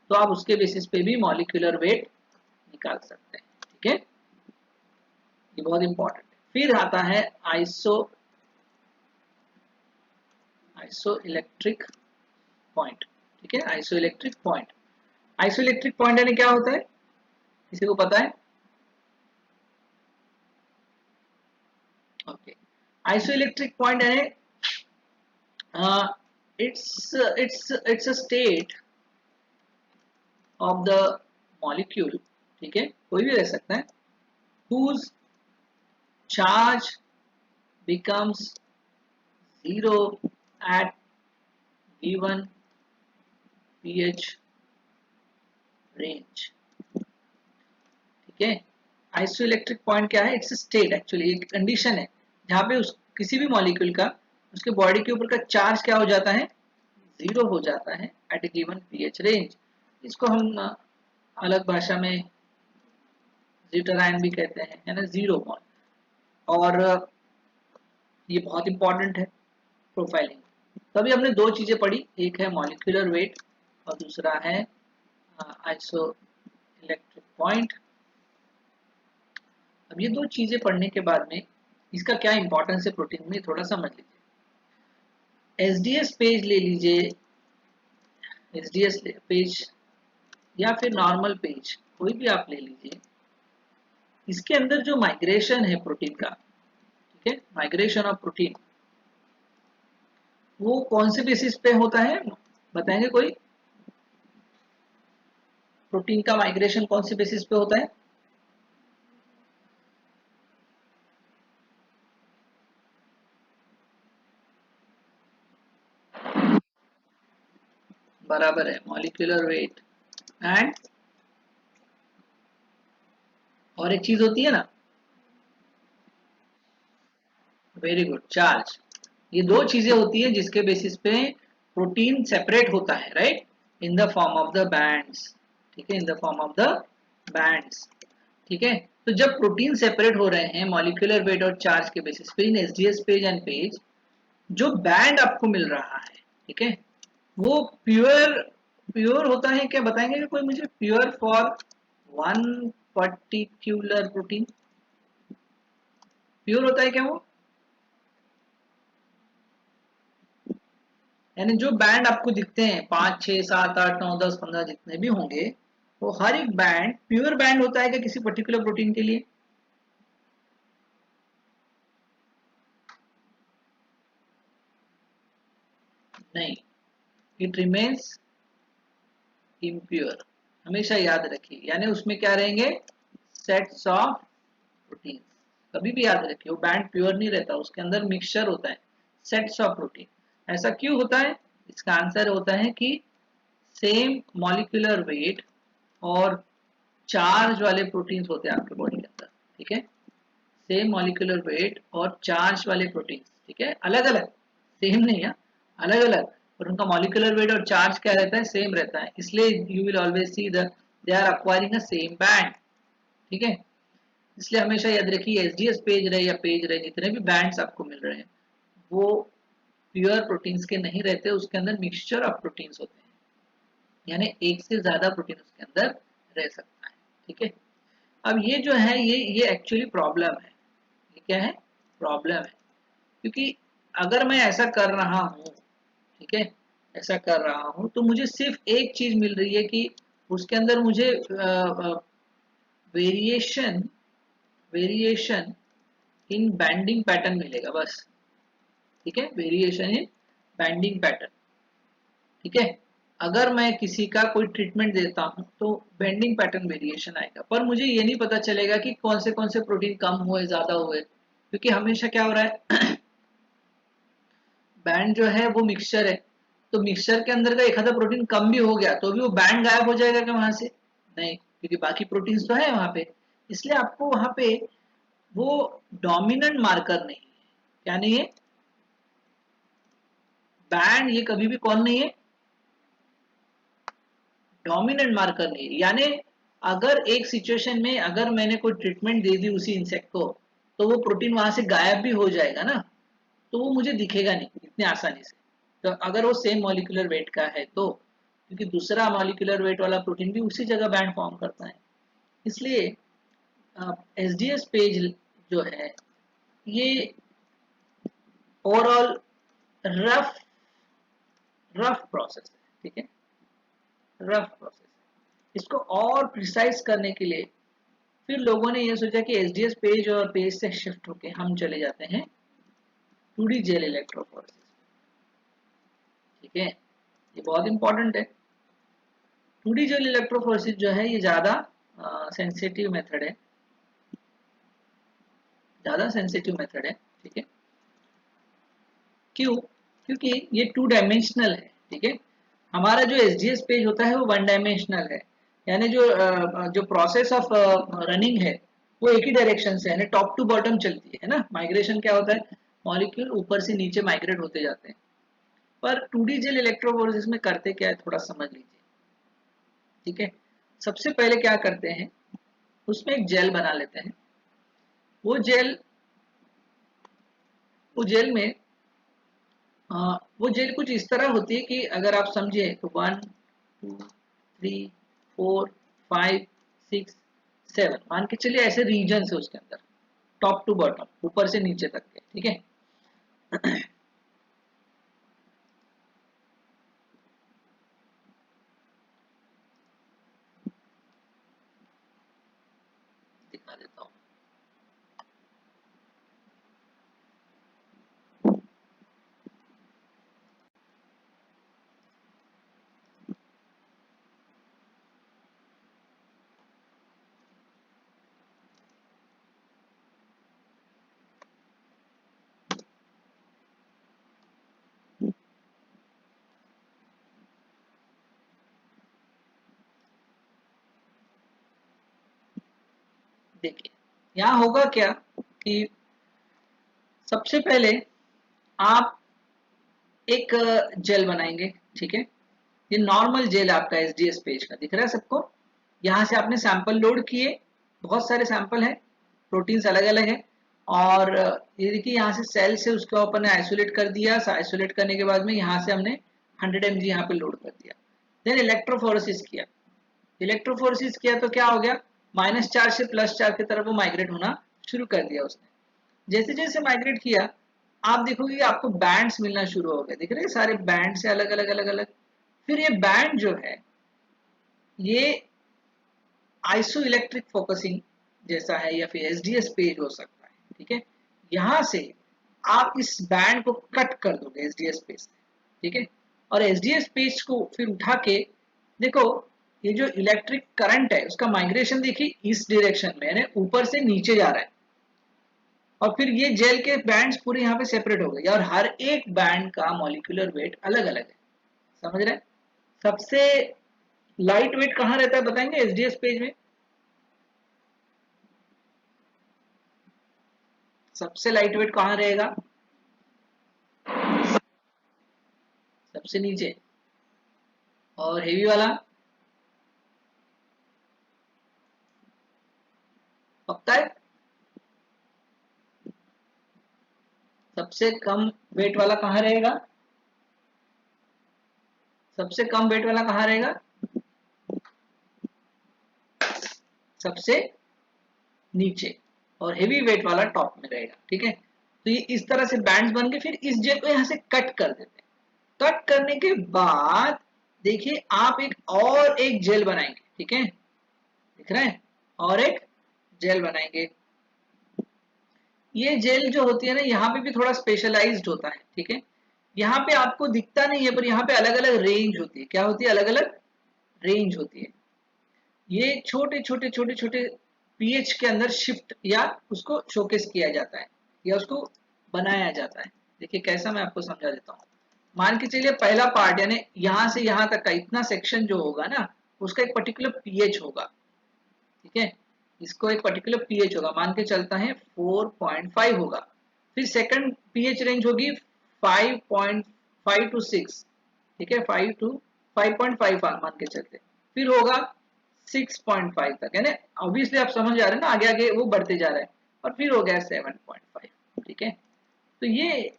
तो आप उसके बेसिस पे भी मॉलिक्यूलर वेट निकाल सकते हैं। ठीक है, ये बहुत इंपॉर्टेंट है। फिर आता है आइसो इलेक्ट्रिक पॉइंट। ठीक है, iso electric point. Iso electric point यानी क्या होता है, किसी को पता है? ओके, आइसो इलेक्ट्रिक पॉइंट यानी it's a state of the molecule, ठीक है, कोई भी रह सकता है, whose charge becomes zero at given pH range। ठीक है, आइसोइलेक्ट्रिक पॉइंट क्या है? इट्स स्टेट, एक्चुअली एक कंडीशन है जहाँ पे उस किसी भी मॉलिक्यूल का उसके बॉडी के ऊपर का चार्ज क्या हो जाता है? जीरो हो जाता है एट ए गिवन पीएच रेंज। इसको हम अलग भाषा में जीटराइन भी कहते हैं, है ना, जीरो मॉल। और ये बहुत इंपॉर्टेंट है प्रोफाइलिंग। तभी हमने दो चीजें पढ़ी, एक है मॉलिक्यूलर वेट और दूसरा है आइसो इलेक्ट्रिक पॉइंट। अब ये दो चीजें पढ़ने के बाद में इसका क्या इंपॉर्टेंस है प्रोटीन में, थोड़ा समझ लीजिए। एसडीएस पेज ले लीजिए, एसडीएस पेज या फिर नॉर्मल पेज, कोई भी आप ले लीजिए। इसके अंदर जो माइग्रेशन है प्रोटीन का, ठीक है, माइग्रेशन ऑफ प्रोटीन, वो कौन से बेसिस पे होता है बताएंगे कोई? प्रोटीन का माइग्रेशन कौन से बेसिस पे होता है? बराबर है, मॉलिक्यूलर वेट एंड और एक चीज होती है ना, वेरी गुड, चार्ज। ये दो चीजें होती है जिसके बेसिस पे प्रोटीन सेपरेट होता है, right, in the form of the bands. ठीक है, in the form of the bands. ठीक है, तो जब प्रोटीन सेपरेट हो रहे हैं मॉलिक्यूलर वेट और चार्ज के बेसिस पे इन एसडीएस पेज एंड पेज, जो बैंड आपको मिल रहा है, ठीक है, वो प्योर प्योर होता है क्या? बताएंगे कि कोई मुझे, pure for one particular protein, pure होता है क्या वो? यानी जो बैंड आपको दिखते हैं 5 6 7 8 9 10 15 जितने भी होंगे, वो हर एक बैंड प्योर बैंड होता है क्या किसी पर्टिकुलर प्रोटीन के लिए? नहीं, इट रिमेन्स इम्प्योर। हमेशा याद रखिए, यानी उसमें क्या रहेंगे? Sets of protein. कभी भी याद रखिए, वो बैंड प्योर नहीं रहता, उसके अंदर मिक्सचर होता है, सेट्स ऑफ प्रोटीन। ऐसा क्यों होता है? इसका आंसर होता है कि सेम मॉलिक्यूलर वेट और चार्ज वाले प्रोटीन्स होते हैं आपके बॉडी के अंदर। ठीक है, सेम मॉलिक्यूलर वेट और चार्ज वाले प्रोटीन्स, ठीक है, अलग अलग, सेम नहीं है, अलग अलग, और उनका मॉलिक्यूलर वेट और चार्ज क्या रहता है? सेम रहता है। इसलिए you will always see the they are acquiring a same band. ठीक है, इसलिए हमेशा याद रखिए, एसडीएस पेज रहे या पेज रहे, जितने भी बैंड्स आपको मिल रहे हैं वो प्योर प्रोटीन्स के नहीं रहते, उसके अंदर मिक्सचर ऑफ प्रोटीन्स होते हैं, यानी एक से ज्यादा प्रोटीन उसके अंदर रह सकता है। ठीक है, अब ये जो है ये एक्चुअली प्रॉब्लम है। ये क्या है? प्रॉब्लम है, क्योंकि अगर मैं ऐसा कर रहा हूँ, ठीक है, ऐसा कर रहा हूँ तो मुझे सिर्फ एक चीज मिल रही है कि उसके अंदर मुझे variation variation in banding pattern मिलेगा बस। ठीक है, वेरिएशन इन बैंडिंग पैटर्न। ठीक है, अगर मैं किसी का कोई ट्रीटमेंट देता हूं तो बेंडिंग पैटर्न वेरिएशन आएगा, पर मुझे ये नहीं पता चलेगा कि कौन से प्रोटीन कम हुए ज्यादा हुए, क्योंकि हमेशा क्या हो रहा है बैंड जो है वो मिक्सचर है, तो मिक्सचर के अंदर का एक आधा प्रोटीन कम भी हो गया तो भी वो बैंड गायब हो जाएगा क्या वहां से? नहीं, क्योंकि बाकी प्रोटीन्स तो है वहां पे। इसलिए आपको वहां पे वो डोमिनेंट मार्कर नहीं है। क्या नहीं है? बैंड, ये कभी भी कौन नहीं है? डोमिनेंट मार्कर नहीं है। यानी अगर एक सिचुएशन में अगर मैंने कोई ट्रीटमेंट दे दी उसी इंसेक्ट को, तो वो प्रोटीन वहां से गायब भी हो जाएगा ना, तो वो मुझे दिखेगा नहीं इतनी आसानी से। तो अगर वो सेम मॉलिक्यूलर वेट का है तो, क्योंकि दूसरा मॉलिक्यूलर वेट वाला प्रोटीन भी उसी जगह बैंड फॉर्म करता है। इसलिए एसडीएस पेज जो है ये ओवरऑल रफ रफ प्रोसेस है, ठीक है, रफ प्रोसेस। इसको और प्रिसाइज करने के लिए फिर लोगों ने ये सोचा कि एसडीएस पेज और पेज से शिफ्ट होके हम चले जाते हैं 2D जेल इलेक्ट्रोफोरेसिस, ठीक है। ये बहुत इंपॉर्टेंट है। 2D जेल इलेक्ट्रोफोरेसिस जो है ये ज्यादा सेंसिटिव मेथड है, ज्यादा सेंसिटिव मेथड है, ठीक है। क्यों? क्योंकि ये 2 डायमेंशनल है, ठीक है। हमारा जो एसडीएस पेज होता है वो 1 डायमेंशनल है, यानी जो प्रोसेस ऑफ रनिंग है वो एक ही डायरेक्शन से, यानी टॉप टू बॉटम चलती है ना। माइग्रेशन क्या होता है, मॉलिक्यूल ऊपर से नीचे माइग्रेट होते जाते हैं। पर 2D जेल इलेक्ट्रोफोरेसिस में करते क्या है, थोड़ा समझ लीजिए, ठीक है। सबसे पहले क्या करते हैं, उसमें एक जेल बना लेते हैं। वो जेल वो जेल में वो जेल कुछ इस तरह होती है कि अगर आप समझे तो 1 2 3 4 5 6 7 मान के चलिए ऐसे रीजन है उसके अंदर, टॉप टू बॉटम, ऊपर से नीचे तक के, ठीक है। दिखा देता हूँ। देखिए यहाँ होगा क्या कि सबसे पहले आप एक जेल बनाएंगे, ठीक है। ये नॉर्मल जेल आपका एसडीएस पेज का दिख रहा है सबको। यहाँ से आपने सैंपल लोड किए, बहुत सारे सैंपल हैं, प्रोटीन्स अलग अलग हैं। और ये देखिए यहाँ से सेल से उसके ऊपर ने आइसोलेट कर दिया। आइसोलेट करने के बाद में यहाँ से हमने 100 mg यहाँ पे लोड कर दिया। देन इलेक्ट्रोफोरेसिस किया। इलेक्ट्रोफोरेसिस किया तो क्या हो गया, -4 से +4 की तरफ वो माइग्रेट होना शुरू कर दिया उसने। जैसे जैसे माइग्रेट किया आप देखोगे कि आपको बैंड्स मिलना शुरू हो गए, दिख रहे हैं सारे बैंड से अलग अलग अलग अलग। फिर ये बैंड जो है ये आइसो इलेक्ट्रिक फोकसिंग जैसा है या फिर एसडीएस पेज हो सकता है, ठीक है। यहां से आप इस बैंड को कट कर दोगे एसडीएस पेज से, ठीक है। और एसडीएस पेज को फिर उठा के देखो, ये जो इलेक्ट्रिक करंट है उसका माइग्रेशन देखिए इस डायरेक्शन में, यानी ऊपर से नीचे जा रहा है। और फिर ये जेल के बैंड्स पूरे यहाँ पे सेपरेट हो गए और हर एक बैंड का मॉलिक्यूलर वेट अलग अलग है, समझ रहे हैं। सबसे लाइट वेट कहाँ रहता है बताएंगे एसडीएस पेज में? सबसे लाइट वेट कहाँ रहेगा? सबसे नीचे। और हेवी वाला? पक्का है? सबसे कम वेट वाला कहाँ रहेगा? सबसे कम वेट वाला कहाँ रहेगा? सबसे नीचे। और हेवी वेट वाला टॉप में रहेगा, ठीक है। तो ये इस तरह से बैंड्स बन के फिर इस जेल को यहाँ से कट कर देते हैं। कट करने के बाद देखिए आप एक जेल बनाएंगे, ठीक है, दिख रहा है, और एक जेल बनाएंगे। ये जेल जो होती है ना यहाँ पे भी थोड़ा स्पेशलाइज्ड होता है, ठीक है। यहाँ पे आपको दिखता नहीं है पर यहाँ पे अलग अलग रेंज होती है। क्या होती है? अलग अलग रेंज होती है। ये छोटे छोटे छोटे छोटे पीएच के अंदर शिफ्ट या उसको शोकेस किया जाता है या उसको बनाया जाता है। देखिए कैसा, मैं आपको समझा देता हूँ। मान के चलिए पहला पार्ट यानी यहाँ से यहाँ तक का इतना सेक्शन जो होगा ना उसका एक पर्टिकुलर पीएच होगा, ठीक है। इसको एक पर्टिकुलर पीएच होगा, मान के चलता है 4.5 होगा। फिर सेकंड पीएच रेंज होगी 5.5 टू 6, ठीक है, 5 टू 5.5 मान के चलते। फिर होगा 6.5 तक, यानी ऑब्वियसली आप समझ जा रहे हैं ना, आगे आगे वो बढ़ते जा रहा है, और फिर हो गया 7.5। ठीक है, तो ये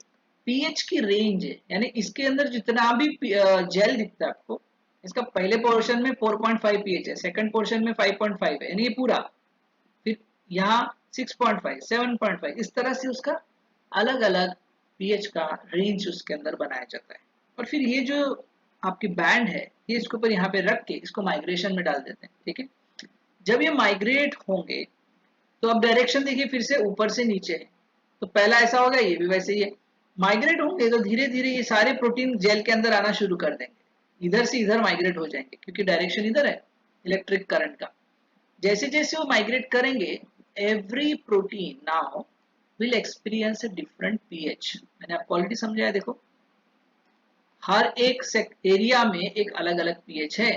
पीएच की रेंज है, यानी इसके अंदर जितना भी जेल दिखता है आपको, इसका पहले पोर्शन में 4.5 पीएच है, सेकंड पोर्शन में 5.5 है, यानी ये पूरा, फिर यहाँ 6.5, 7.5, इस तरह से उसका अलग अलग पीएच का रेंज उसके अंदर बनाया जाता है। और फिर ये जो आपकी बैंड है, ये इसके ऊपर यहाँ पे रख के इसको माइग्रेशन में डाल देते हैं। ठीक है, जब ये माइग्रेट होंगे तो अब डायरेक्शन देखिए फिर से ऊपर से नीचे है, तो पहला ऐसा होगा, ये भी वैसे ही है। माइग्रेट होंगे तो धीरे धीरे ये सारे प्रोटीन जेल के अंदर आना शुरू कर देंगे, इधर से इधर माइग्रेट हो जाएंगे, क्योंकि डायरेक्शन इधर है इलेक्ट्रिक करंट का। जैसे जैसे वो माइग्रेट करेंगे, every protein now will experience a different pH. मैंने आपको ऑलरेडी समझाया, देखो हर एक एरिया में एक अलग अलग पीएच है।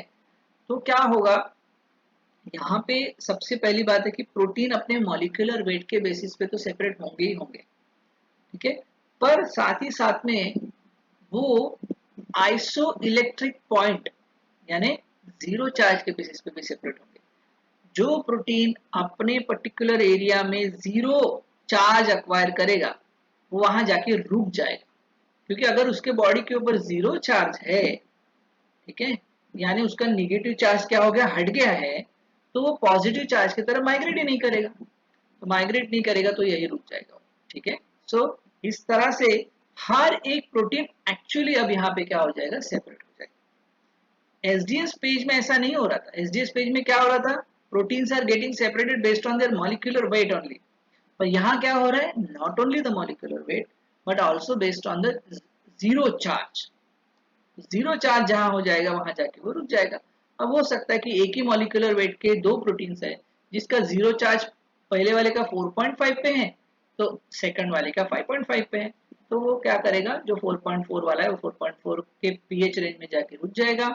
तो क्या होगा, यहाँ पे सबसे पहली बात है कि प्रोटीन अपने मॉलिक्यूलर वेट के बेसिस पे तो सेपरेट होंगे ही होंगे, ठीक है, पर साथ ही साथ में वो आइसो इलेक्ट्रिक पॉइंट यानी जीरो चार्ज के बेसिस पे भी सेपरेट होंगे। जो प्रोटीन अपने पर्टिकुलर एरिया में जीरो चार्ज अक्वायर करेगा, वो वहां जाके रुक जाएगा, क्योंकि अगर उसके बॉडी के ऊपर जीरो चार्ज है, ठीक है, यानी उसका निगेटिव चार्ज क्या हो गया, हट गया है, तो वो पॉजिटिव चार्ज की तरफ माइग्रेट ही नहीं करेगा, तो माइग्रेट नहीं करेगा तो यही रुक जाएगा। ठीक है, सो इस तरह से हर एक प्रोटीन एक्चुअली अब यहाँ पे क्या हो जाएगा, सेपरेट हो जाएगा। एसडीएस पेज में ऐसा नहीं हो रहा था। एसडीएस पेज में क्या हो रहा था, proteins are getting separated based on their molecular weight only, पर यहाँ क्या हो रहा है, not only the molecular weight but also based on the zero charge. Zero charge जहां हो जाएगा वहां जाके वो रुक जाएगा। अब हो सकता है कि एक ही मॉलिक्यूलर वेट के दो प्रोटीन्स है, जिसका जीरो चार्ज पहले वाले का 4.5 पे है, तो सेकंड वाले का 5.5 पे है, तो वो क्या करेगा, जो 4.4 वाला है वो 4.4 के पीएच रेंज में जाके रुक जाएगा,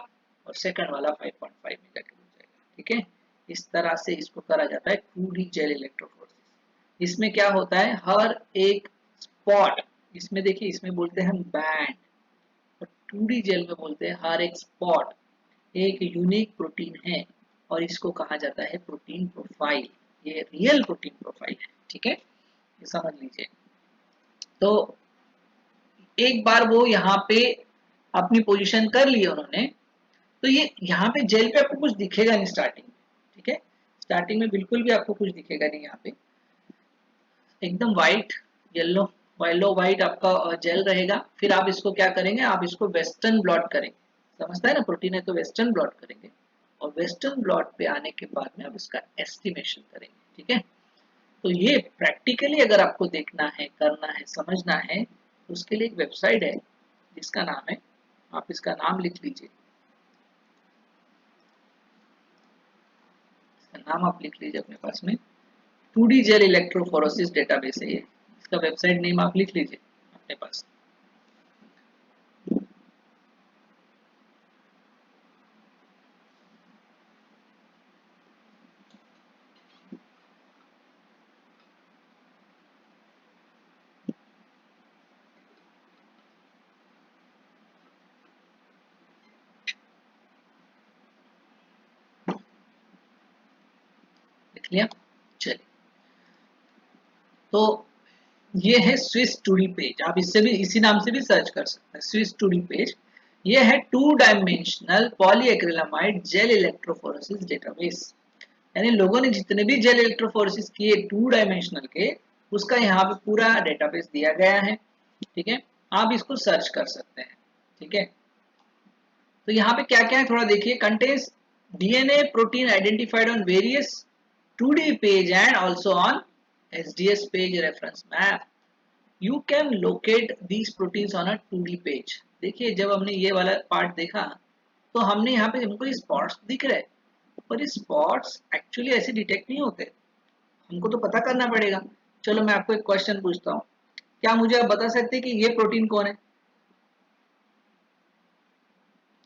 और सेकंड वाला 5.5 में जाके रुक जाएगा। ठीक है, इस तरह से इसको करा जाता है 2D जेल इलेक्ट्रोफोरेसिस। इसमें क्या होता है, हर एक स्पॉट, इसमें देखिए इसमें बोलते हैं बैंड, और 2D जेल में बोलते हैं हर एक स्पॉट एक यूनिक प्रोटीन है, और इसको कहा जाता है प्रोटीन प्रोफाइल। ये रियल प्रोटीन प्रोफाइल है। ठीक है, ये समझ लीजिए। तो एक बार वो यहाँ पे अपनी पोजीशन कर ली उन्होंने, तो ये यहाँ पे जेल पे आपको कुछ दिखेगा नहीं स्टार्टिंग में। ठीक है, स्टार्टिंग में बिल्कुल भी आपको कुछ दिखेगा नहीं, यहाँ पे एकदम व्हाइट येलो येलो व्हाइट आपका जेल रहेगा। फिर आप इसको क्या करेंगे, आप इसको वेस्टर्न ब्लॉट करेंगे, समझता है ना, प्रोटीन है तो वेस्टर्न ब्लॉट करेंगे, और वेस्टर्न ब्लॉट पे आने के बाद में आप इसका एस्टिमेशन करेंगे। ठीक है, तो ये प्रैक्टिकली अगर आपको देखना है, करना है, समझना है, तो उसके लिए एक वेबसाइट है जिसका नाम है, आप इसका नाम लिख लीजिए, इसका नाम आप लिख लीजिए अपने पास में, 2D जेल इलेक्ट्रोफोरेसिस डेटाबेस है ये, इसका वेबसाइट नेम आप लिख लीजिए अपने पास। लिख लिया, चलिए। तो ये है स्विस 2D पेज, आप इससे भी इसी नाम से भी सर्च कर सकते हैं, स्विस 2D पेज। ये है 2 dimensional polyacrylamide gel electrophoresis database, यानी लोगों ने जितने भी जेल इलेक्ट्रोफोरेसिस किए 2 डायमेंशनल के, उसका यहाँ पे पूरा डेटाबेस दिया गया है। ठीक है, आप इसको सर्च कर सकते हैं। ठीक है, तो यहाँ पे क्या क्या है थोड़ा देखिए, contains DNA protein identified on various 2D page and also on SDS page reference map, you can locate these proteins on a 2D page. देखिए जब हमने ये वाला पार्ट देखा, तो हमने यहाँ पे हमको स्पॉट्स दिख रहे, पर ये स्पॉट्स एक्चुअली ऐसे डिटेक्ट नहीं होते, हमको तो पता करना पड़ेगा। चलो मैं आपको एक क्वेश्चन पूछता हूँ, क्या मुझे आप बता सकते हैं कि ये प्रोटीन कौन है,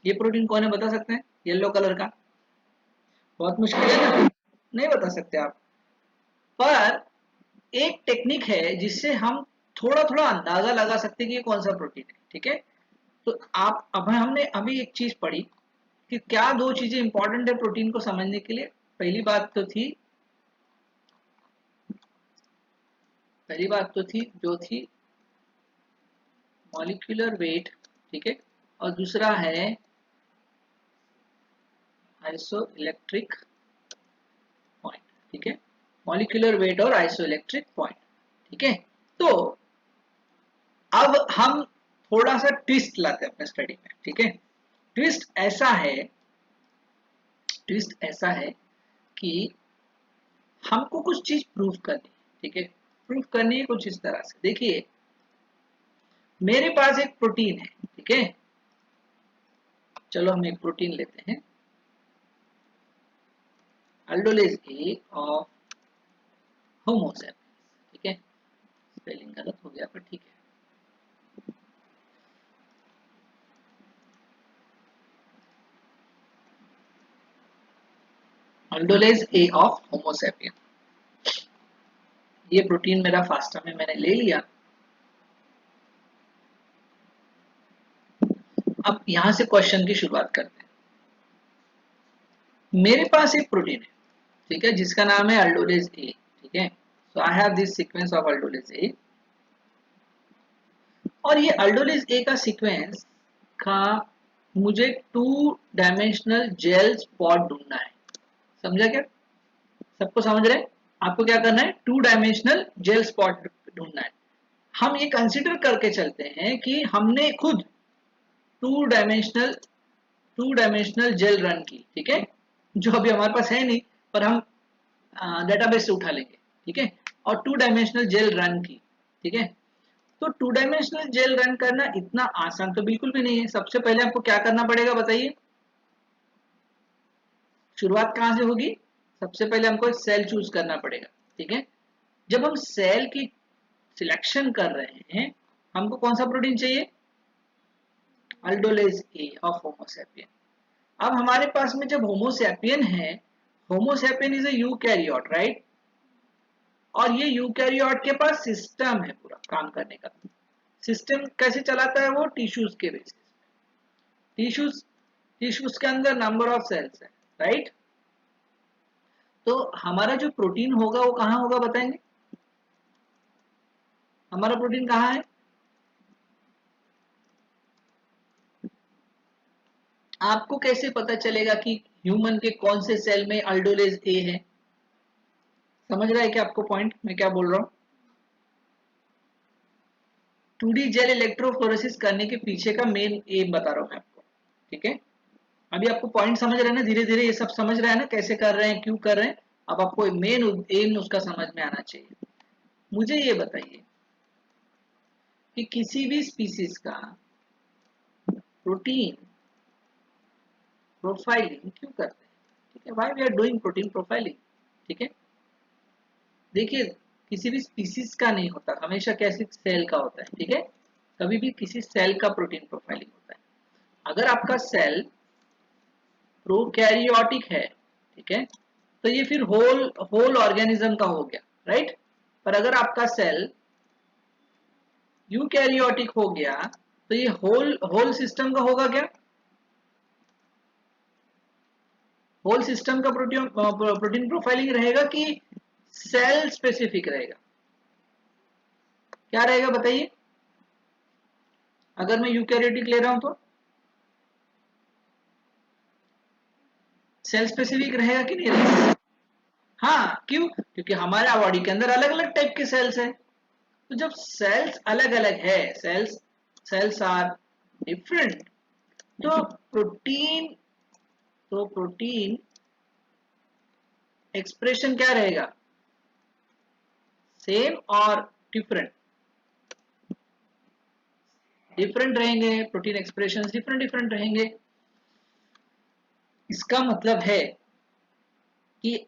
ये प्रोटीन कौन है बता सकते हैं, येलो कलर का, बहुत मुश्किल है ना, नहीं बता सकते आप। पर एक टेक्निक है जिससे हम थोड़ा थोड़ा अंदाजा लगा सकते हैं कि ये कौन सा प्रोटीन है। ठीक है, तो आप अब हमने अभी एक चीज पढ़ी कि क्या दो चीजें इंपॉर्टेंट है प्रोटीन को समझने के लिए। पहली बात तो थी जो थी मॉलिक्यूलर वेट, ठीक है, और दूसरा है आइसो इलेक्ट्रिक पॉइंट, ठीक है, मॉलिक्यूलर वेट और आइसो इलेक्ट्रिक पॉइंट, ठीक है। तो अब हम थोड़ा सा ट्विस्ट लाते हैं अपने स्टडी में, ठीक है। ट्विस्ट ऐसा है कि हमको कुछ चीज प्रूव करनी है, ठीक है। प्रूव करनी है कुछ इस तरह से, देखिए मेरे पास एक प्रोटीन है, ठीक है। चलो हम एक प्रोटीन लेते हैं, अल्डोलेज ए ऑफ होमो सैपियंस, ठीक है। स्पेलिंग गलत हो गया पर ठीक है। अल्डोलेज ए ऑफ होमो सैपियंस, ये प्रोटीन मेरा फास्टा में मैंने ले लिया। अब यहां से क्वेश्चन की शुरुआत करते हैं। मेरे पास एक प्रोटीन है, ठीक है, जिसका नाम है अल्डोलेज ए, ठीक है। So I have this sequence of aldolase A, और ये अल्डोलेज ए का सीक्वेंस का मुझे 2 डायमेंशनल जेल स्पॉट ढूंढना है। समझा क्या? सबको समझ रहे हैं? आपको क्या करना है? 2 डायमेंशनल जेल स्पॉट ढूंढना है। हम ये कंसिडर करके चलते हैं कि हमने खुद टू डायमेंशनल जेल रन की, ठीक है, जो अभी हमारे पास है नहीं, पर हम डेटाबेस से उठा लेंगे, ठीक है, और 2 डायमेंशनल जेल रन की, ठीक है। तो 2 डायमेंशनल जेल रन करना इतना आसान तो बिल्कुल भी नहीं है। सबसे पहले आपको क्या करना पड़ेगा बताइए? शुरुआत कहां से होगी? सबसे पहले हमको एक सेल चूज करना पड़ेगा, ठीक है। जब हम सेल की सिलेक्शन कर रहे हैं, हमको कौन सा प्रोटीन चाहिए? अल्डोलेज ए ऑफ होमोसैपियन। अब हमारे पास में जब होमोसैपियन है, homo sapien is a eukaryote, right. और ये यूकैरियोट के पास सिस्टम है पूरा काम करने का। सिस्टम कैसे चलाता है? वो टिश्यूज के बेसिस, टिश्यूज टिश्यूज के अंदर नंबर ऑफ सेल्स है, राइट। तो हमारा जो प्रोटीन होगा वो कहाँ होगा बताएंगे? हमारा प्रोटीन कहाँ है? आपको कैसे पता चलेगा कि ह्यूमन के कौन से सेल में अल्डोलेज ए है? समझ रहा है क्या आपको पॉइंट मैं क्या बोल रहा हूँ? 2D जेल इलेक्ट्रोफोरेसिस करने के पीछे का मेन एम बता रहा हूँ मैं आपको, ठीक है। अभी आपको पॉइंट समझ रहे हैं ना? धीरे धीरे ये सब समझ रहे हैं ना, कैसे कर रहे हैं, क्यों कर रहे हैं। अब आपको मेन एम उसका समझ में आना चाहिए। मुझे ये बताइए कि किसी भी स्पीसीज का प्रोटीन प्रोफाइलिंग क्यों करते हैं? ठीक है, why we are doing protein profiling, ठीक है। देखिए किसी भी स्पीसीज का नहीं होता, हमेशा कैसे सेल का होता है, ठीक है। कभी भी किसी सेल का प्रोटीन प्रोफाइलिंग होता है। अगर आपका सेल प्रोकैरियोटिक है, ठीक है, तो ये फिर होल होल ऑर्गेनिज्म का हो गया, राइट। पर अगर आपका सेल यूकैरियोटिक हो गया तो ये होल होल सिस्टम का होगा क्या? होल सिस्टम का प्रोटीन प्रोफाइलिंग रहेगा कि सेल स्पेसिफिक रहेगा? क्या रहेगा बताइए? अगर मैं यूकैरियोटिक ले रहा हूं तो सेल स्पेसिफिक रहेगा कि नहीं रहेगा? हाँ, क्यों? क्योंकि हमारे बॉडी के अंदर अलग अलग टाइप के सेल्स हैं। तो जब सेल्स अलग अलग है, सेल्स आर डिफरेंट, तो प्रोटीन प्रोटीन एक्सप्रेशन क्या रहेगा? सेम और डिफरेंट? डिफरेंट रहेंगे। प्रोटीन एक्सप्रेशन डिफरेंट डिफरेंट रहेंगे। इसका मतलब है कि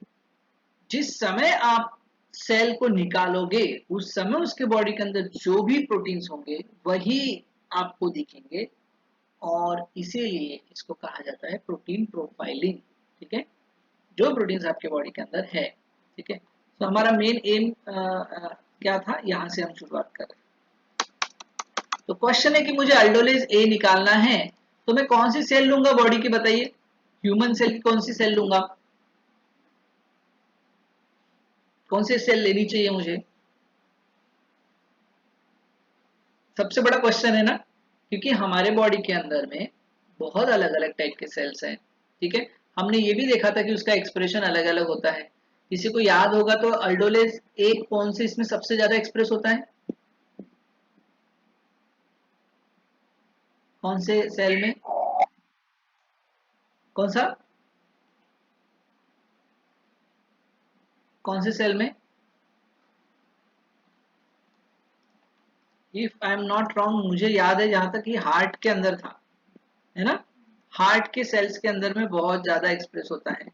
जिस समय आप सेल को निकालोगे उस समय उसके बॉडी के अंदर जो भी प्रोटीन्स होंगे वही आपको दिखेंगे, और इसीलिए इसको कहा जाता है प्रोटीन प्रोफाइलिंग, ठीक है। जो प्रोटीन्स आपके बॉडी के अंदर है, ठीक है। तो हमारा मेन एम क्या था, यहां से हम शुरुआत कर रहे हैं। तो क्वेश्चन है कि मुझे अल्डोलेज ए निकालना है, तो मैं कौन सी सेल लूंगा बॉडी की बताइए? ह्यूमन सेल की कौन सी सेल लूंगा, कौन सी सेल लेनी चाहिए मुझे, सबसे बड़ा क्वेश्चन है ना, क्योंकि हमारे बॉडी के अंदर में बहुत अलग अलग टाइप के सेल्स हैं, ठीक है। हमने ये भी देखा था कि उसका एक्सप्रेशन अलग अलग होता है। किसी को याद होगा तो अल्डोलेज एक कौन से इसमें सबसे ज्यादा एक्सप्रेस होता है, कौन से सेल में, कौन सा, कौन से सेल में, if I am not wrong मुझे याद है जहां तक कि हार्ट के अंदर था, है ना, हार्ट के सेल्स के अंदर में बहुत ज्यादा एक्सप्रेस होता है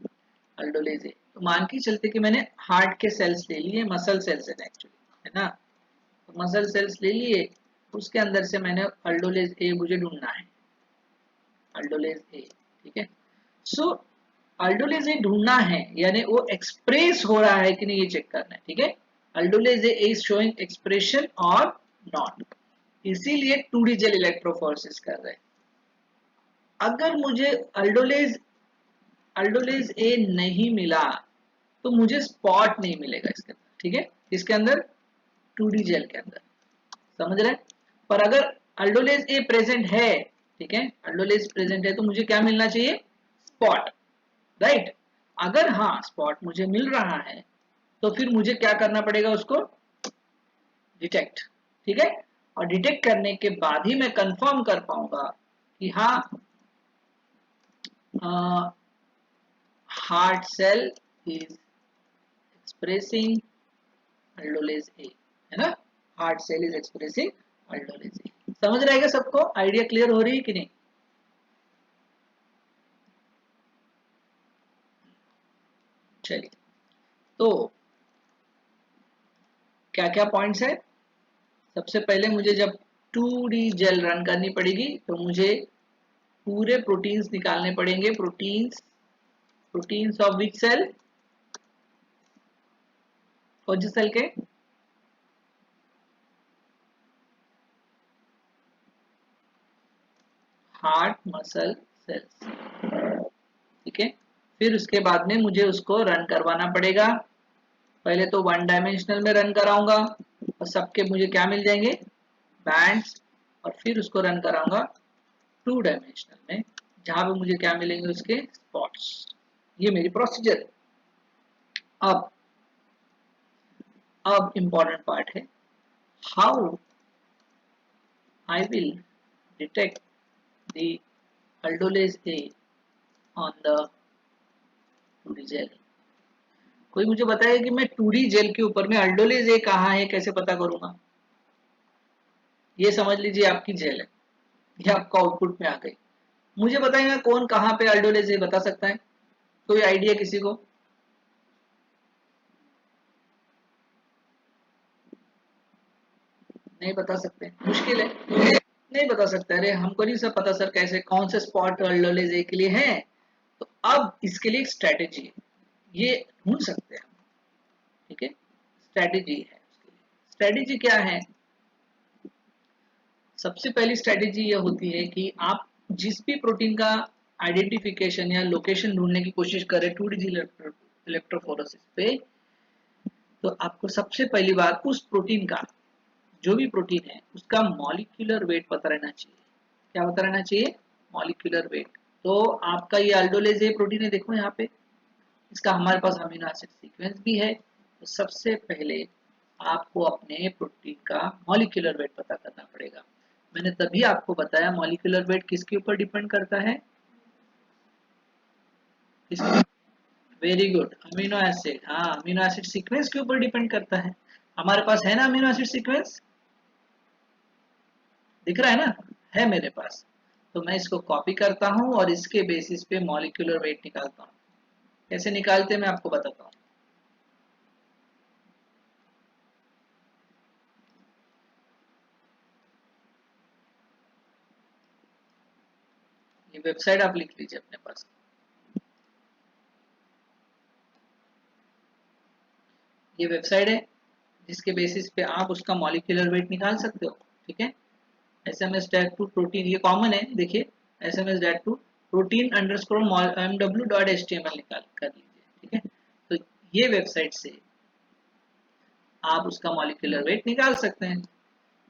अल्डोलेज ए। तो मान के चलते कि मैंने हार्ट के सेल्स ले लिए, मसल सेल्स है एक्चुअली, है ना, तो मसल सेल्स ले लिए, उसके अंदर से मैंने अल्डोलेज ए मुझे ढूंढना है, अल्डोलेज ए, ठीक है। सो अल्डोलेज ए ढूंढना है, यानी वो एक्सप्रेस हो रहा है कि नहीं ये चेक करना है, ठीक है। अल्डोलेज ए इज शोइंग एक्सप्रेशन और नॉट, इसीलिए 2D जेल इलेक्ट्रोफोरेसिस कर रहे हैं। अगर मुझे अल्डोलेज अल्डोलेज ए नहीं मिला तो मुझे स्पॉट नहीं मिलेगा इसके अंदर, ठीक है, इसके अंदर 2D जेल के अंदर, समझ रहे हैं। पर अगर अल्डोलेज ए प्रेजेंट है, ठीक है, अल्डोलेज प्रेजेंट है तो मुझे क्या मिलना चाहिए, स्पॉट, राइट। अगर हाँ स्पॉट मुझे मिल रहा है तो फिर मुझे क्या करना पड़ेगा, उसको डिटेक्ट, ठीक है, और डिटेक्ट करने के बाद ही मैं कंफर्म कर पाऊंगा कि हाँ हार्ट सेल इज एक्सप्रेसिंग अल्डोलेज ए, है ना, हार्ट सेल इज एक्सप्रेसिंग अल्डोलेज ए। समझ रहेगा सबको, आइडिया क्लियर हो रही है कि नहीं। चलिए, तो क्या क्या पॉइंट्स है, सबसे पहले मुझे जब 2D जेल रन करनी पड़ेगी तो मुझे पूरे प्रोटीन्स निकालने पड़ेंगे, proteins, proteins of which cell, कौन से सेल के, हार्ट मसल सेल्स, ठीक है। फिर उसके बाद में मुझे उसको रन करवाना पड़ेगा, पहले तो 1 डायमेंशनल में रन कराऊंगा और सबके मुझे क्या मिल जाएंगे, बैंड्स, और फिर उसको रन कराऊंगा 2 डायमेंशनल में, जहां पे मुझे क्या मिलेंगे, उसके स्पॉट्स। ये मेरी प्रोसीजर है। अब इम्पोर्टेंट पार्ट है, how I will detect the aldolase A on the 2D gel. कोई मुझे बताएगा कि मैं 2D जेल के ऊपर में अल्डोलेज ए कहाँ है कैसे पता करूंगा। ये समझ लीजिए आपकी जेल है, ये आपका आउटपुट में आ गई, मुझे बताएगा कौन कहाँ पे अल्डोलेज ए बता सकता है, कोई आइडिया किसी को, नहीं बता सकते, मुश्किल है, नहीं बता सकते, अरे हमको नहीं सब पता सर, कैसे कौन से स्पॉट अल्डोलेज ए के लिए है। तो अब इसके लिए एक स्ट्रेटेजी है, ये ढूंढ सकते हैं, ठीक है, स्ट्रेटेजी है उसके लिए। स्ट्रेटेजी क्या है, सबसे पहली स्ट्रेटेजी ये होती है कि आप जिस भी प्रोटीन का आइडेंटिफिकेशन या लोकेशन ढूंढने की कोशिश करें 2D इलेक्ट्रोफोरेसिस पे, तो आपको सबसे पहली बार उस प्रोटीन का, जो भी प्रोटीन है उसका मॉलिक्यूलर वेट पता रहना चाहिए। क्या पता रहना चाहिए, मॉलिक्यूलर वेट। तो आपका ये अल्डोलेज ए प्रोटीन है, देखो यहाँ पे इसका हमारे पास अमीनो एसिड सीक्वेंस भी है। तो सबसे पहले आपको अपने प्रोटीन का मॉलिक्यूलर वेट पता करना पड़ेगा। मैंने तभी आपको बताया मॉलिक्यूलर वेट किसके ऊपर डिपेंड करता है, किसके, वेरी गुड, अमीनो एसिड, हाँ अमीनो एसिड सीक्वेंस के ऊपर डिपेंड करता है। हमारे पास है ना अमीनो एसिड सीक्वेंस, दिख रहा है ना, है मेरे पास। तो मैं इसको कॉपी करता हूँ और इसके बेसिस पे मॉलिक्यूलर वेट निकालता हूँ। कैसे निकालते हैं मैं आपको बताता हूँ। ये वेबसाइट आप लिख लीजिए अपने पास, ये वेबसाइट है जिसके बेसिस पे आप उसका मॉलिक्यूलर वेट निकाल सकते हो, ठीक है। S M S that to protein, ये कॉमन है, देखिए S M S that to protein underscore mw.html निकाल कर लीजिए, ठीक है। तो ये वेबसाइट से आप उसका मॉलिक्यूलर वेट निकाल सकते हैं।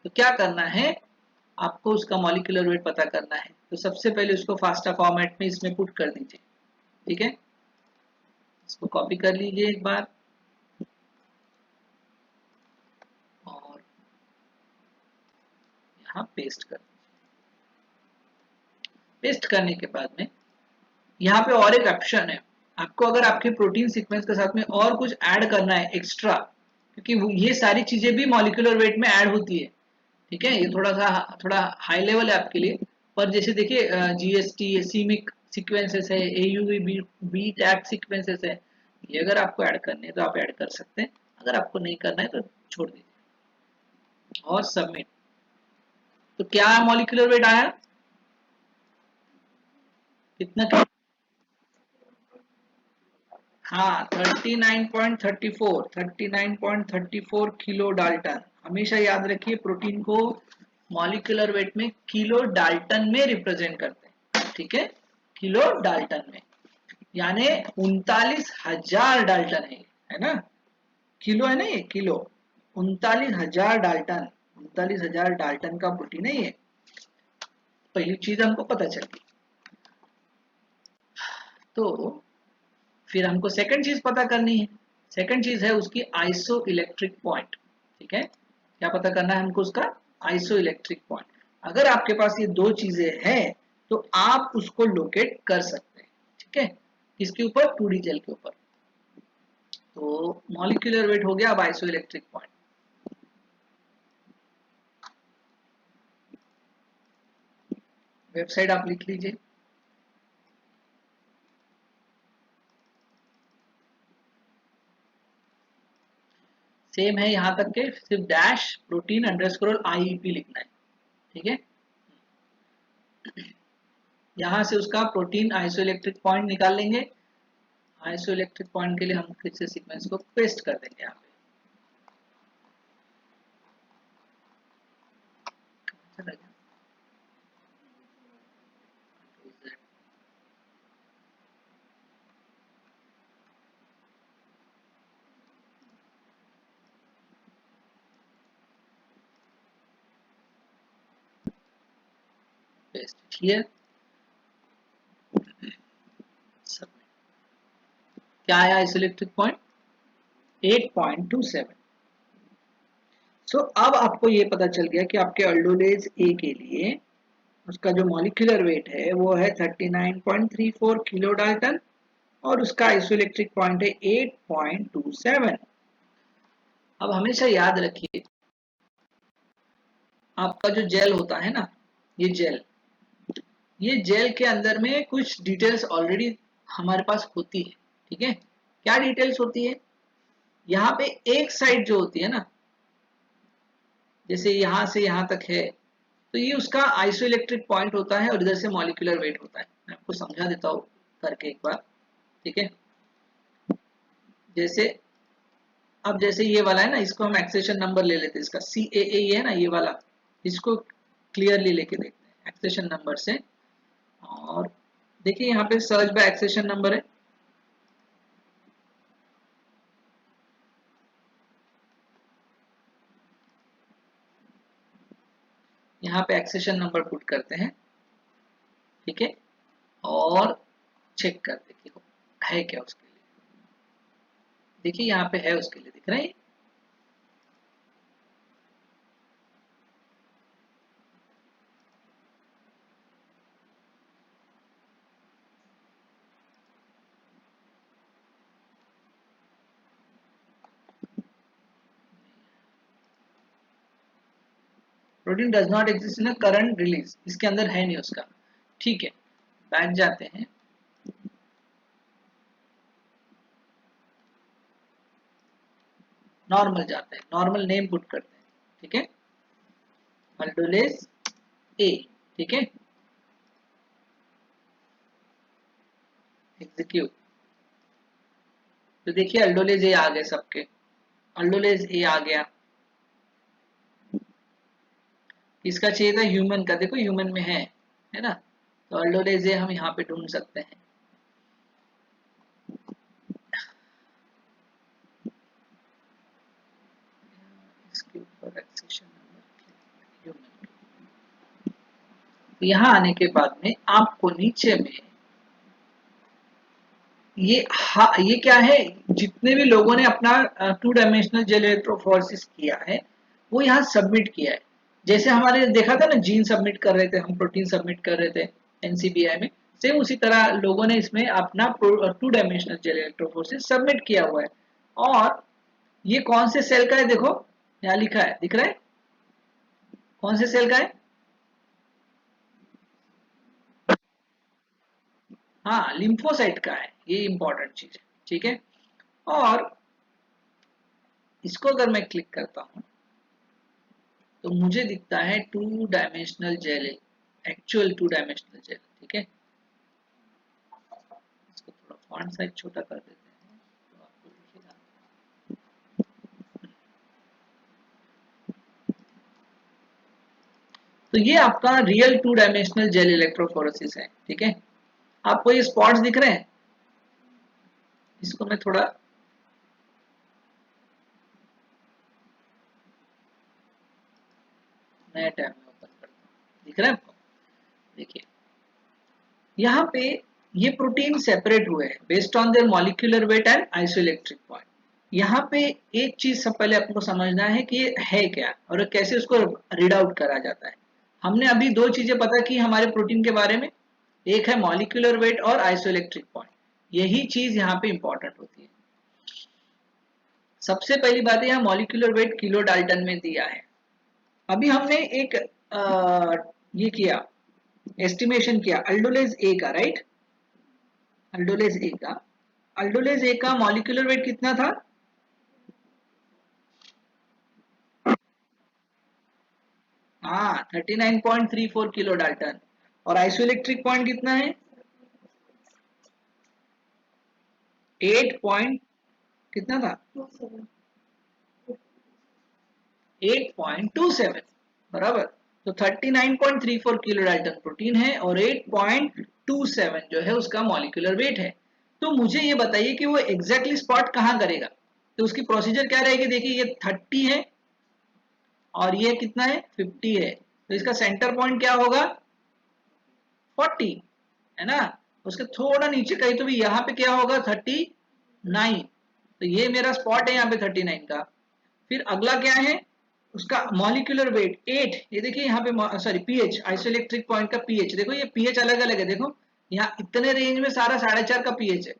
तो क्या करना है, आपको उसका मॉलिक्यूलर वेट पता करना है। तो सबसे पहले उसको फास्टा फॉर्मेट में इसमें पुट कर दीजिए, ठीक है। इसको कॉपी कर लीजिए एक बार और यहाँ पेस्ट कर दीजिए। पेस्ट करने के बाद में यहाँ पे और एक ऑप्शन है, आपको अगर आपके प्रोटीन सीक्वेंस के साथ में और कुछ ऐड करना है एक्स्ट्रा, क्योंकि ये सारी चीजें भी मॉलिक्यूलर वेट में ऐड होती है, ठीक है। ये थोड़ा हाई लेवल है आपके लिए, पर जैसे देखिए जीएसटी सीमिक सीक्वेंसेस है, एयूवी बी टैग सीक्वेंसेस है, ये अगर आपको ऐड करने हैं तो आप ऐड कर सकते हैं, अगर आपको नहीं करना है तो छोड़ दीजिए और सबमिट। तो क्या मॉलिक्यूलर वेट आया, कितना? हाँ 39.34 किलो डाल्टन। हमेशा याद रखिए प्रोटीन को मॉलिक्यूलर वेट में किलो डाल्टन में रिप्रेजेंट करते हैं, ठीक है, किलो डाल्टन में, यानी 39,000 डाल्टन है ना, किलो है ना ये, किलो 39,000 डाल्टन, 39,000 डाल्टन का प्रोटीन है ये। पहली चीज हमको पता चली। तो फिर हमको सेकंड चीज पता करनी है, सेकंड चीज है उसकी आइसो इलेक्ट्रिक पॉइंट, ठीक है। क्या पता करना है हमको, उसका आइसो इलेक्ट्रिक पॉइंट। अगर आपके पास ये दो चीजें हैं तो आप उसको लोकेट कर सकते हैं, ठीक है। किसके ऊपर, 2D जेल के ऊपर। तो मॉलिक्यूलर वेट हो गया, अब आइसो इलेक्ट्रिक पॉइंट। वेबसाइट आप लिख लीजिए, सेम है यहाँ तक के, सिर्फ डैश प्रोटीन अंडरस्कोर आईईपी लिखना है, ठीक है। यहाँ से उसका प्रोटीन आइसोइलेक्ट्रिक पॉइंट निकाल लेंगे। आइसोइलेक्ट्रिक पॉइंट के लिए हम फिर से सीक्वेंस को पेस्ट कर देंगे यहाँ पे। पेस्ट हियर, क्या आया आइसोइलेक्ट्रिक पॉइंट, 8.27। सो अब आपको ये पता चल गया कि आपके अल्डोलेज ए के लिए उसका जो मॉलिक्यूलर वेट है वो है 39.34 किलो डाल्टन और उसका आइसोइलेक्ट्रिक पॉइंट है 8.27। अब हमेशा याद रखिए, आपका जो जेल होता है ना, ये जेल, ये जेल के अंदर में कुछ डिटेल्स ऑलरेडी हमारे पास होती है, ठीक है। क्या डिटेल्स होती है, यहाँ पे एक साइड जो होती है ना, जैसे यहाँ से यहाँ तक है, तो ये उसका आइसोइलेक्ट्रिक पॉइंट होता है और इधर से मॉलिक्यूलर वेट होता है। मैं आपको समझा देता हूँ करके एक बार, ठीक है। जैसे अब जैसे ये वाला है ना, इसको हम एक्सेशन नंबर ले लेते हैं, इसका CAA ये है ना, ये वाला, इसको क्लियरली लेके देखते हैं एक्सेशन नंबर से। और देखिए यहाँ पे सर्च बाय एक्सेशन नंबर है, यहाँ पे एक्सेशन नंबर पुट करते हैं, ठीक है, और चेक करते कि है क्या उसके लिए। देखिए यहाँ पे है उसके लिए, दिख रहा है। Protein does not exist in current release, इसके अंदर है नहीं उसका, ठीक है। बैठ जाते हैं, नॉर्मल जाते हैं, नॉर्मल नेम पुट करते हैं, ठीक है, अल्डोलेज ए, ठीक है, एग्जीक्यूट। तो देखिए अल्डोलेज ए आ गए सबके, अल्डोलेज ए आ गया। किसका चाहिए था, ह्यूमन का, देखो ह्यूमन में है ना। तो अल्डोलेज हम यहाँ पे ढूंढ सकते हैं। इसके ऊपर एक्सेशन नंबर, यहाँ आने के बाद में आपको नीचे में ये क्या है, जितने भी लोगों ने अपना 2 डायमेंशनल जेल इलेक्ट्रोफोरेसिस किया है वो यहाँ सबमिट किया है। जैसे हमारे देखा था ना, जीन सबमिट कर रहे थे हम, प्रोटीन सबमिट कर रहे थे एनसीबीआई में, सेम उसी तरह लोगों ने इसमें अपना 2 डायमेंशनल जेल इलेक्ट्रोफोरेसिस सबमिट किया हुआ है। और ये कौन से सेल का है, देखो यहाँ लिखा है, दिख रहा है कौन से सेल का है? हाँ, लिम्फोसाइट का है, ये इंपॉर्टेंट चीज है, ठीक है। और इसको अगर मैं क्लिक करता हूं तो मुझे दिखता है 2 dimensional gel, actual 2 dimensional gel, ठीक है। इसको थोड़ा फॉन्ट साइज छोटा कर देते हैं तो आपको दिखेगा। तो ये आपका रियल 2 डायमेंशनल जेल इलेक्ट्रोफोरेसिस है, ठीक है। आपको ये स्पॉट्स दिख रहे हैं, इसको मैं थोड़ा नया टैब में ओपन करता हूँ, दिख रहा है आपको? देखिए यहाँ पे ये प्रोटीन सेपरेट हुए हैं based on their molecular wait and isoelectric point. यहाँ पे एक चीज सब पहले आपको समझना है कि ये है क्या और कैसे उसको रीड आउट करा जाता है। हमने अभी दो चीजें पता की हमारे प्रोटीन के बारे में, एक है मॉलिक्यूलर वेट और आइसोइलेक्ट्रिक पॉइंट। यही चीज यहाँ पे इंपॉर्टेंट होती है। सबसे पहली बात है, यहाँ मॉलिक्यूलर वेट किलो डाल्टन में दिया है। अभी हमने एक ये किया, एस्टिमेशन किया अल्डोलेज ए का, राइट? अल्डोलेज ए का, अल्डोलेज ए का मॉलिक्यूलर वेट कितना था? हाँ, 39.34 किलो डाल्टन। और आइसोइलेक्ट्रिक पॉइंट कितना है? 8 पॉइंट कितना था? 8.27, बराबर। तो 39.34 किलो डाल्टन प्रोटीन है और 8.27 जो है उसका मॉलिक्यूलर वेट है। तो मुझे ये बताइए कि वो एग्जैक्टली स्पॉट कहाँ करेगा। तो उसकी प्रोसीजर क्या रहेगी, देखिए ये 30 है और ये कितना है, 50 है। तो इसका सेंटर पॉइंट क्या होगा, 40, है ना। उसके थोड़ा नीचे कहीं तो भी यहाँ पे क्या होगा, 39। तो ये मेरा स्पॉट है यहाँ पे 39 का। फिर अगला क्या है, उसका मॉलिक्यूलर वेट 8। ये देखिए यहाँ पे सॉरी पीएच, आइसोइलेक्ट्रिक पॉइंट का पीएच देखो, ये पीएच अलग अलग है, देखो यहाँ इतने रेंज में सारा 4.5 का पीएच है,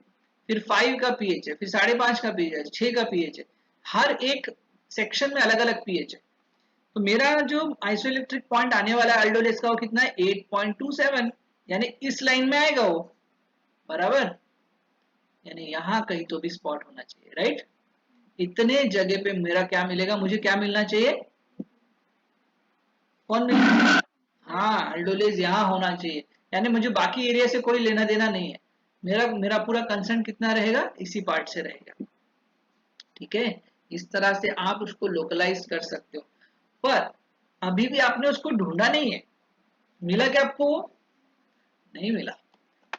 फिर 5 का पीएच है, फिर 5.5 का पीएच है, 6 का पीएच है। हर एक सेक्शन में अलग अलग पीएच है। तो मेरा जो आइसोइलेक्ट्रिक पॉइंट आने वाला है अल्डोलेस का वो कितना है, 8.27, यानी इस लाइन में आएगा वो, बराबर। यानी यहाँ कहीं तो भी स्पॉट होना चाहिए, राइट। इतने जगह पे मेरा क्या मिलेगा, मुझे क्या मिलना चाहिए, कौन मिलेगा? हाँ, अल्डोलेज यहाँ होना चाहिए। यानी मुझे बाकी एरिया से कोई लेना देना नहीं है, मेरा मेरा पूरा कंसर्न कितना रहेगा, इसी पार्ट से रहेगा, ठीक है। इस तरह से आप उसको लोकलाइज कर सकते हो। पर अभी भी आपने उसको ढूंढा नहीं है, मिला क्या आपको, वो नहीं मिला।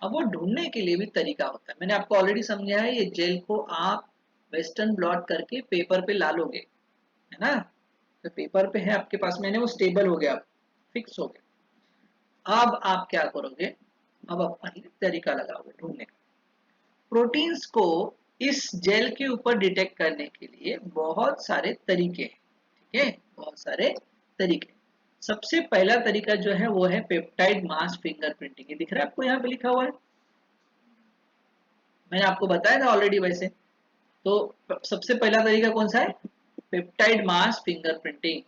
अब वो ढूंढने के लिए भी तरीका होता है, मैंने आपको ऑलरेडी समझाया है। ये जेल को आप वेस्टर्न ब्लॉट करके पेपर पे ला लोगे, है ना। तो पेपर पे है आपके पास, मैंने वो स्टेबल हो गया, फिक्स हो गया। अब आप क्या करोगे, अब आप तरीका लगाओगे ढूंढने का। प्रोटीन्स को इस जेल के ऊपर डिटेक्ट करने के लिए बहुत सारे तरीके हैं, ठीक है, बहुत सारे तरीके। सबसे पहला तरीका जो है वो है पेप्टाइड मास फिंगरप्रिंटिंग। ये दिख रहा है आपको, यहाँ पे लिखा हुआ है, मैंने आपको बताया था ऑलरेडी वैसे। तो सबसे पहला तरीका कौन सा है, पेप्टाइड मास फिंगरप्रिंटिंग।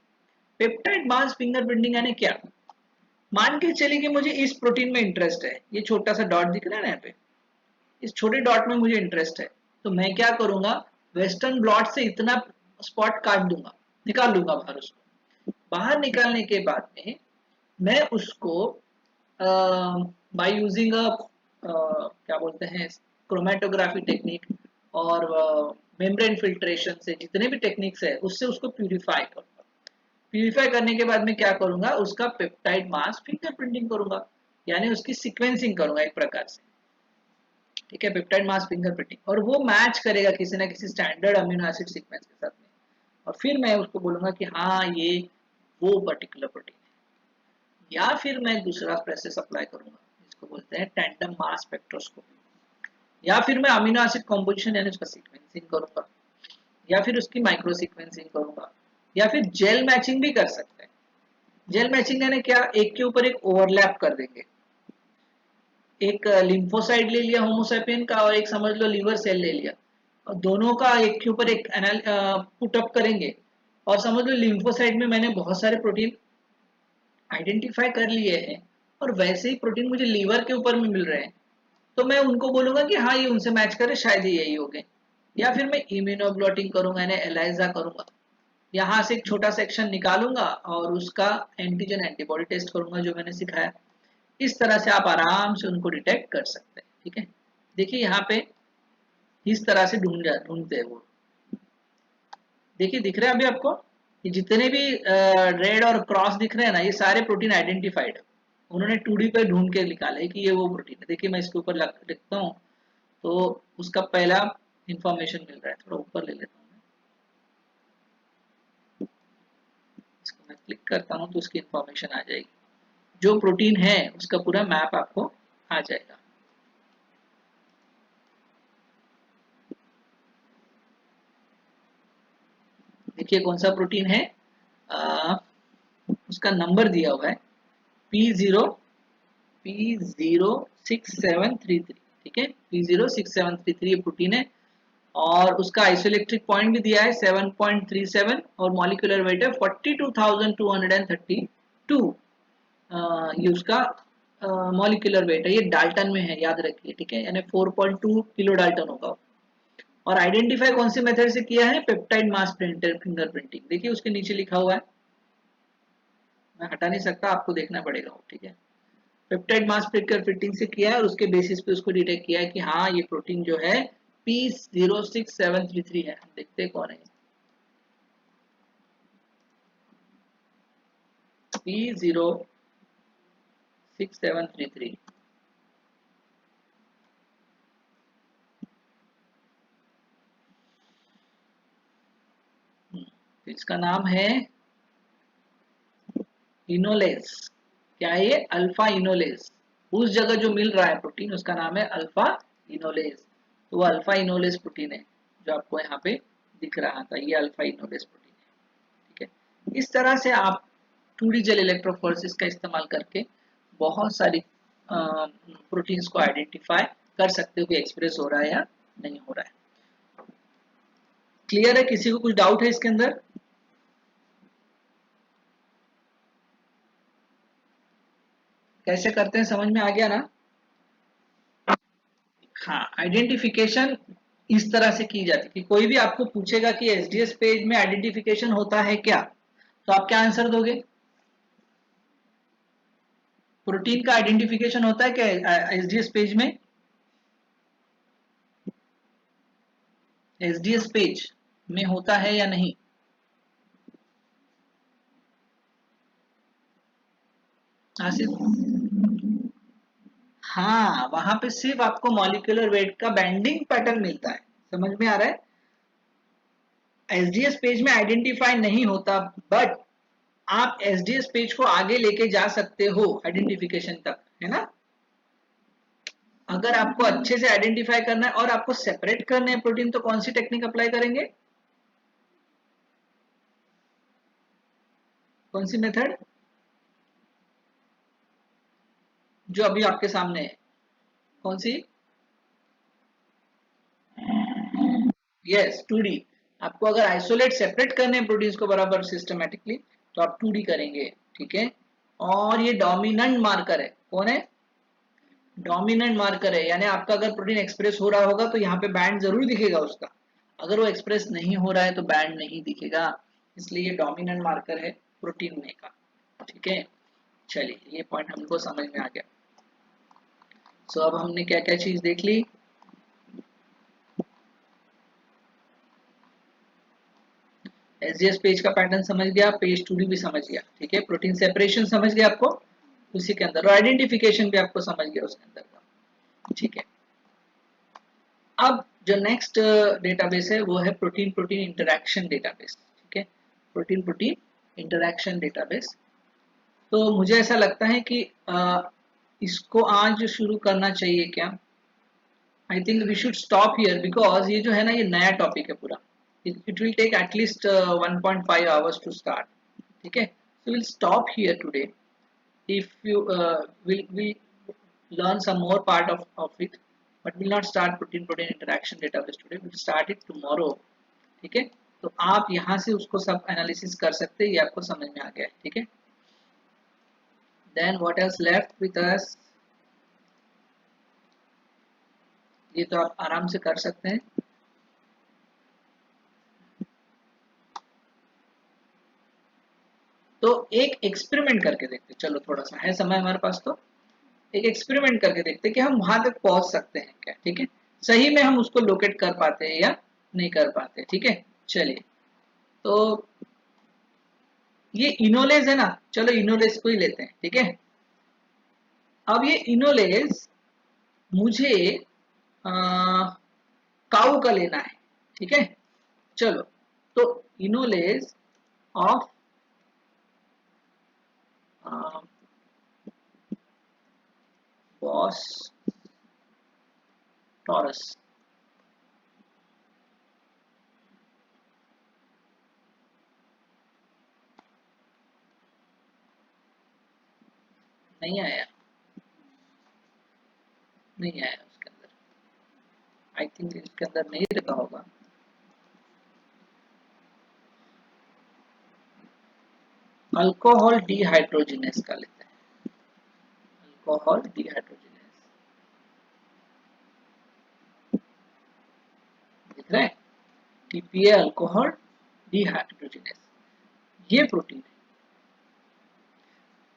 पेप्टाइड मास फिंगरप्रिंटिंग यानी क्या, मान के चलिए कि मुझे इस प्रोटीन में इंटरेस्ट है, ये छोटा सा डॉट दिख रहा है ना यहाँ पे, इस छोटे डॉट में मुझे इंटरेस्ट है। तो मैं क्या करूंगा, वेस्टर्न ब्लॉट से इतना स्पॉट काट दूंगा, निकाल लूंगा बाहर उसको। बाहर निकालने के बाद में मैं उसको बाय यूजिंग क्या बोलते हैं, क्रोमेटोग्राफी टेक्निक और मेम्ब्रेन फिल्ट्रेशन से, जितने भी टेक्निक्स है उससे उसको प्यूरिफाई करूंगा। प्यूरिफाई करने के बाद में क्या करूंगा, उसका पेप्टाइड मास फिंगरप्रिंटिंग करूंगा। यानी उसकी सीक्वेंसिंग करूंगा एक प्रकार से, ठीक है, पेप्टाइड मास फिंगरप्रिंटिंग, और वो मैच करेगा किसी ना किसी स्टैंडर्ड अमीनो एसिड सीक्वेंस के साथ में, और फिर मैं उसको बोलूंगा कि हाँ ये वो पर्टिकुलर प्रोटीन है। या फिर मैं दूसरा प्रोसेस अप्लाई करूंगा जिसको बोलते हैं टैंडम मास स्पेक्ट्रोस्कोपी, या फिर मैं अमीनो एसिड कॉम्पोजिशन यानी उसका सीक्वेंसिंग करूंगा, या फिर उसकी माइक्रो सीक्वेंसिंग करूंगा, या फिर जेल मैचिंग भी कर सकते हैं। जेल मैचिंग यानी क्या, एक के ऊपर एक ओवरलैप कर देंगे, एक लिम्फोसाइट ले लिया होमोसैपियन का और एक समझ लो लीवर सेल ले लिया, और दोनों का एक के ऊपर एक पुटअप करेंगे, और समझ लो लिम्फोसाइट में मैंने बहुत सारे प्रोटीन आइडेंटिफाई कर लिए हैं, और वैसे ही प्रोटीन मुझे लीवर के ऊपर में मिल रहे हैं, तो मैं उनको बोलूंगा कि हाँ ये उनसे मैच करे, शायद ये यही हो गए। या फिर मैं इम्यूनोब्लॉटिंग करूंगा यानी एलाइजा करूंगा, यहाँ से एक छोटा सेक्शन निकालूंगा और उसका एंटीजन एंटीबॉडी टेस्ट करूंगा जो मैंने सिखाया। इस तरह से आप आराम से उनको डिटेक्ट कर सकते हैं, ठीक है। देखिए यहाँ पे इस तरह से ढूंढते हैं वो, देखिए दिख रहे हैं अभी आपको, ये जितने भी रेड और क्रॉस दिख रहे हैं ना, ये सारे प्रोटीन आइडेंटिफाइड, उन्होंने 2D पे ढूंढ के निकाला है कि ये वो प्रोटीन है। देखिए मैं इसके ऊपर लिखता हूँ तो उसका पहला इंफॉर्मेशन मिल रहा है, थोड़ा ऊपर ले लेता हूँ, इसको मैं क्लिक करता हूँ तो उसकी इंफॉर्मेशन आ जाएगी, जो प्रोटीन है उसका पूरा मैप आपको आ जाएगा। देखिए कौन सा प्रोटीन है, आ, उसका नंबर दिया हुआ है P0 P06733, ठीक है, P06733 ये प्रोटीन है, और उसका आइसोइलेक्ट्रिक पॉइंट भी दिया है 7.37, और मॉलिक्यूलर वेट है 42,232। ये उसका मॉलिक्यूलर वेट है, ये डाल्टन में है याद रखिए, ठीक है, यानी 4.2 किलो डाल्टन होगा। और आइडेंटिफाई कौन सी मेथड से किया है, पेप्टाइड मास प्रिंटर फिंगरप्रिंटिंग, देखिए उसके नीचे लिखा हुआ है, मैं हटा नहीं सकता, आपको देखना पड़ेगा वो, ठीक है। पेप्टाइड मास फिंगरप्रिंटिंग से किया है और उसके बेसिस पे उसको डिटेक्ट किया है कि हाँ ये प्रोटीन जो है P06733 है। देखते हैं कौन है P06733। इसका नाम है इनोलेस। क्या है ये, अल्फा इनोलेस। उस जगह जो मिल रहा है प्रोटीन उसका नाम है अल्फा इनोलेस, तो वो अल्फा इनोलेस प्रोटीन है जो आपको यहाँ पे दिख रहा था, ये अल्फा इनोलेस प्रोटीन है, ठीक है। इस तरह से आप 2D जेल इलेक्ट्रोफोरेसिस का इस्तेमाल करके बहुत सारी प्रोटीन्स को आइडेंटिफाई कर सकते हो कि एक्सप्रेस हो रहा है या नहीं हो रहा है। क्लियर है, किसी को कुछ डाउट है इसके अंदर? कैसे करते हैं समझ में आ गया ना? हाँ, आइडेंटिफिकेशन इस तरह से की जाती है कि कोई भी आपको पूछेगा कि एसडीएस पेज में आइडेंटिफिकेशन होता है क्या, तो आप क्या आंसर दोगे? प्रोटीन का आइडेंटिफिकेशन होता है क्या एसडीएस पेज में? एसडीएस पेज में होता है या नहीं? आसिफ, हाँ वहां पे सिर्फ आपको मॉलिक्यूलर वेट का बैंडिंग पैटर्न मिलता है, समझ में आ रहा है? एसडीएस पेज में आइडेंटिफाई नहीं होता, बट आप एसडीएस पेज को आगे लेके जा सकते हो आइडेंटिफिकेशन तक, है ना। अगर आपको अच्छे से आइडेंटिफाई करना है और आपको सेपरेट करना है प्रोटीन, तो कौन सी टेक्निक अप्लाई करेंगे, कौन सी मेथड, जो अभी आपके सामने है, कौन सी? Yes, 2D। आपको अगर आइसोलेट सेपरेट करने हैं प्रोटीन्स को बराबर सिस्टमेटिकली, तो आप 2D करेंगे, ठीक है। और ये डोमिनेंट मार्कर है, कौन है, डोमिनेंट मार्कर है, यानी आपका अगर प्रोटीन एक्सप्रेस हो रहा होगा तो यहाँ पे बैंड जरूर दिखेगा उसका, अगर वो एक्सप्रेस नहीं हो रहा है तो बैंड नहीं दिखेगा, इसलिए ये डोमिनेंट मार्कर है प्रोटीन में का, ठीक है। चलिए ये पॉइंट हमको समझ में आ गया। सो अब हमने क्या क्या चीज देख ली, एसजीएस पेज का पैटर्न समझ गया, पेज 2D भी समझ गया, ठीक है, प्रोटीन सेपरेशन समझ गया आपको, उसी के अंदर, और आइडेंटिफिकेशन भी आपको समझ गया उसके अंदर का, ठीक है। अब जो नेक्स्ट डेटाबेस है वो है प्रोटीन प्रोटीन इंटरैक्शन डेटाबेस, ठीक है, प्रोटीन प्रोटीन इंटरैक्शन डेटाबेस। तो मुझे ऐसा लगता है कि इसको आज शुरू करना चाहिए क्या। I think we should stop here because ये जो है ना ये नया टॉपिक है पूरा, it will take at least 1.5 hours to start, ठीक है। So will stop here today, if you will learn some more part of it, but will not start protein protein interaction database today, we'll start it tomorrow, ठीक है। तो आप यहाँ से उसको सब एनालिसिस कर सकते हैं, ये आपको समझ में आ गया है, ठीक है। Then what else left with us, ये तो आप आराम से कर सकते हैं। तो एक एक्सपेरिमेंट करके देखते, चलो थोड़ा सा है समय हमारे पास, तो एक एक्सपेरिमेंट करके देखते कि हम वहां तक पहुंच सकते हैं क्या, ठीक है, सही में हम उसको लोकेट कर पाते हैं या नहीं कर पाते, ठीक है। चलिए, तो ये इनोलेज है ना, चलो इनोलेज को ही लेते हैं, ठीक है। अब ये इनोलेज मुझे काऊ का लेना है, ठीक है। चलो, तो इनोलेज ऑफ बॉस टॉरस, नहीं आया, नहीं आया उसके अंदर, आई थिंक इसके अंदर नहीं रखा होगा। अल्कोहल डिहाइड्रोजिनेस का लेते हैं, अल्कोहल डिहाइड्रोजिनेस, दिख रहा है, टीपीए अल्कोहल डिहाइड्रोजिनेस, ये प्रोटीन है।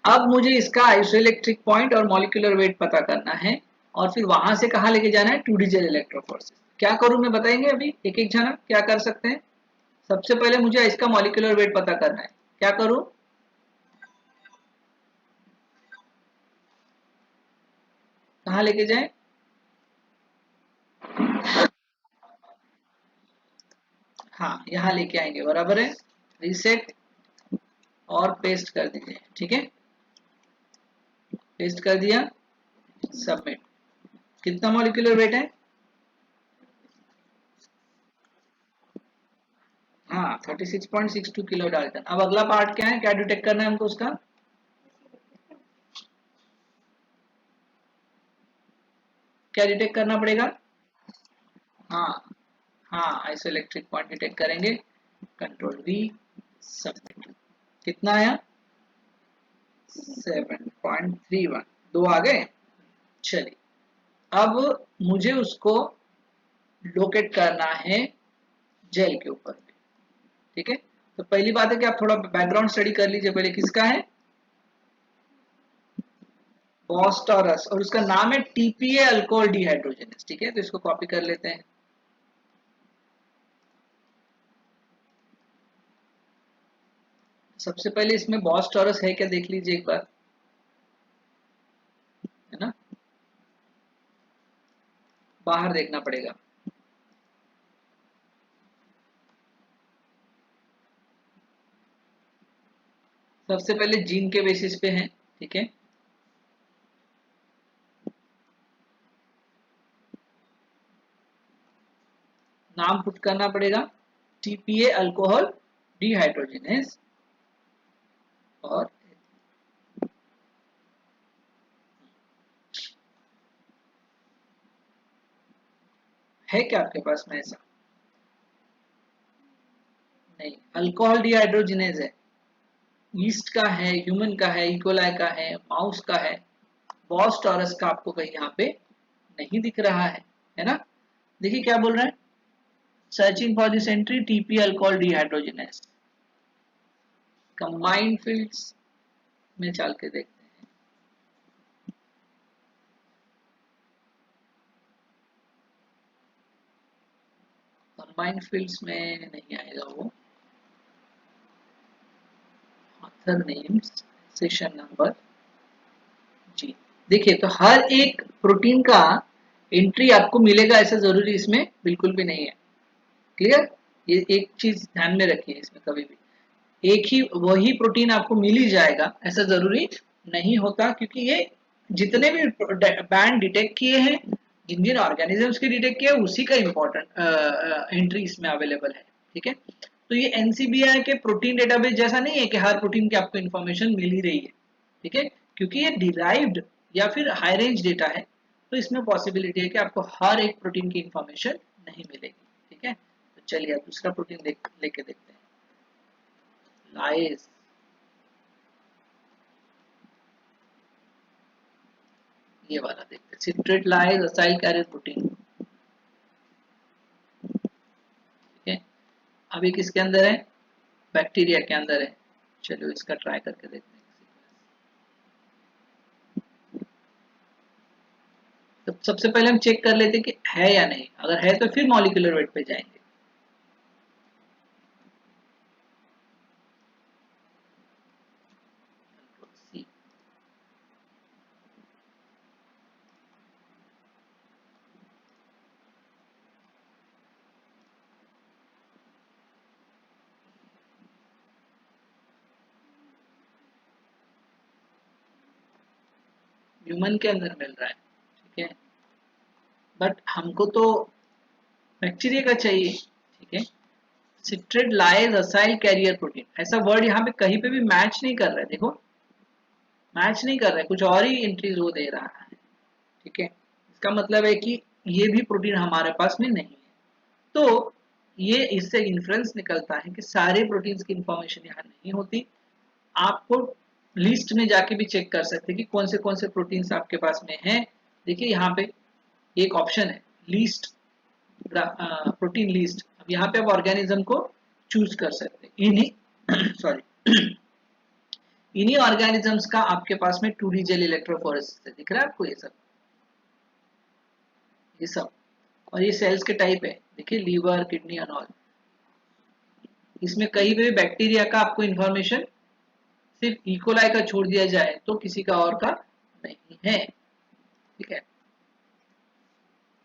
अब मुझे इसका आइसोइलेक्ट्रिक पॉइंट और मॉलिक्यूलर वेट पता करना है, और फिर वहां से कहा लेके जाना है 2D जेल इलेक्ट्रोफोरेसिस। क्या करूं मैं, बताएंगे अभी एक एक जना क्या कर सकते हैं। सबसे पहले मुझे इसका मॉलिक्यूलर वेट पता करना है, क्या करूं, कहाँ लेके जाएं, हाँ यहाँ लेके आएंगे, बराबर है, रीसेट और पेस्ट कर दीजिए, ठीक है, पेस्ट कर दिया, सबमिट। कितना मॉलिक्यूलर वेट है, हाँ 36.62 किलो डाल्टन। अब अगला पार्ट क्या है, क्या डिटेक्ट करना है हमको उसका, क्या डिटेक्ट करना पड़ेगा, हाँ हाँ आइसोइलेक्ट्रिक पॉइंट डिटेक्ट करेंगे, कंट्रोल वी, सबमिट। कितना आया, 7.31, दो आ गए। चलिए, अब मुझे उसको लोकेट करना है जेल के ऊपर, ठीक है। तो पहली बात है कि आप थोड़ा बैकग्राउंड स्टडी कर लीजिए पहले, किसका है, बॉस्टोरस, और उसका नाम है टीपीए अल्कोहल डिहाइड्रोजिनेस, ठीक है। तो इसको कॉपी कर लेते हैं, सबसे पहले इसमें बॉस्टोरस है क्या देख लीजिए एक बार, है ना, बाहर देखना पड़ेगा। सबसे पहले जीन के बेसिस पे है, ठीक है, नाम पुट करना पड़ेगा, टीपीए अल्कोहल डिहाइड्रोजिनेस, और है क्या आपके पास में ऐसा, नहीं, अल्कोहल डिहाइड्रोजिनेज है, ईस्ट का है, ह्यूमन का है, इकोलाई का है, माउस का है, बॉस टॉरस का आपको कहीं यहाँ पे नहीं दिख रहा है ना। देखिए क्या बोल रहे हैं, searching for this entry TP alcohol dehydrogenase, combined fields में चल के देखते हैं, कंबाइंड फील्ड्स में नहीं आएगा वो, ऑथर नेम्स, सेशन नंबर, देखिए तो हर एक प्रोटीन का एंट्री आपको मिलेगा ऐसा जरूरी इसमें बिल्कुल भी नहीं है। क्लियर? ये एक चीज ध्यान में रखिए इसमें, कभी भी एक ही वही प्रोटीन आपको मिल ही जाएगा ऐसा जरूरी नहीं होता, क्योंकि ये जितने भी बैंड डिटेक्ट किए हैं, जिन जिन ऑर्गेनिजम्स के डिटेक्ट किए उसी का इम्पोर्टेंट एंट्री इसमें अवेलेबल है। ठीक है, तो ये एनसीबीआई के प्रोटीन डेटाबेस जैसा नहीं है कि हर प्रोटीन की आपको इन्फॉर्मेशन मिल ही रही है। ठीक है, क्योंकि ये डिराइव्ड या फिर हाई रेंज डेटा है, तो इसमें पॉसिबिलिटी है कि आपको हर एक प्रोटीन की इन्फॉर्मेशन नहीं मिलेगी। ठीक है, तो चलिए अब दूसरा प्रोटीन लेके देखते हैं, लाइज। ये वाला देखते हैं, citrate lies acyl carrier protein. ठीक है, अभी किसके अंदर है? बैक्टीरिया के अंदर है। चलो इसका ट्राई करके देखते हैं। तो सबसे पहले हम चेक कर लेते हैं कि है या नहीं, अगर है तो फिर मॉलिक्यूलर वेट पे जाएंगे। ह्यूमन के अंदर मिल रहा है। ठीक है, बट हमको तो बैक्टीरिया का चाहिए। ठीक है, citrate lies acyl carrier protein, ऐसा वर्ड यहाँ पे कहीं पे भी मैच नहीं कर रहा है। देखो मैच नहीं कर रहा है, कुछ और ही एंट्रीज वो दे रहा है। ठीक है, इसका मतलब है कि ये भी प्रोटीन हमारे पास में नहीं है। तो ये इससे इन्फ्रेंस निकलता है कि सारे प्रोटीन्स की इंफॉर्मेशन यहाँ नहीं होती। आपको लिस्ट में जाके भी चेक कर सकते हैं कि कौन से प्रोटीन्स आपके पास में हैं। देखिए यहाँ पे एक ऑप्शन है लिस्ट, प्रोटीन लिस्ट। अब यहाँ पे आप ऑर्गेनिज्म को चूज कर सकते हैं। इन्हीं सॉरी इन्हीं ऑर्गेनिजम्स का आपके पास में 2D जेल इलेक्ट्रोफोरेसिस दिख रहा है आपको, ये सब। और ये सेल्स के टाइप है, देखिए लीवर किडनी एंड ऑल। इसमें कहीं भी बैक्टीरिया का आपको इंफॉर्मेशन सिर्फ इकोलाई का छोड़ दिया जाए तो किसी का और का नहीं है। ठीक है,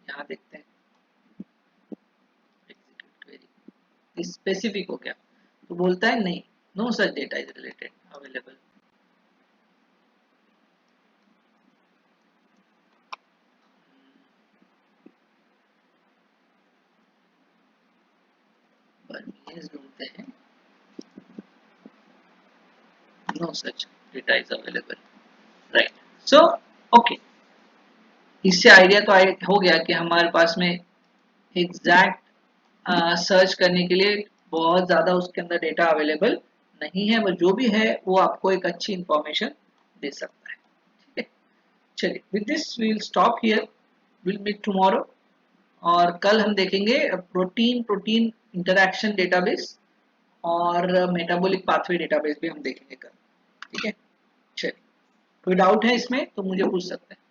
यहाँ देखते हैं स्पेसिफिक हो गया तो बोलता है नहीं, no such data is related available. Burmese ढूंढते हैं, no such data is available. Right, so okay, इससे आइडिया तो हो गया कि हमारे पास में एग्जैक्ट सर्च करने के लिए बहुत ज़्यादा उसके अंदर डेटा अवेलेबल नहीं है, पर जो भी है वो आपको एक अच्छी इंफॉर्मेशन दे सकता है। ठीक है, चलिए with this we will stop here, will meet tomorrow. और कल हम देखेंगे प्रोटीन प्रोटीन इंटरैक्शन डेटाबेस और मेटाबॉलिक पाथवे डेटाबेस भी हम देखेंगे कल। ठीक है, चलिए कोई डाउट है इसमें तो मुझे पूछ सकते हैं।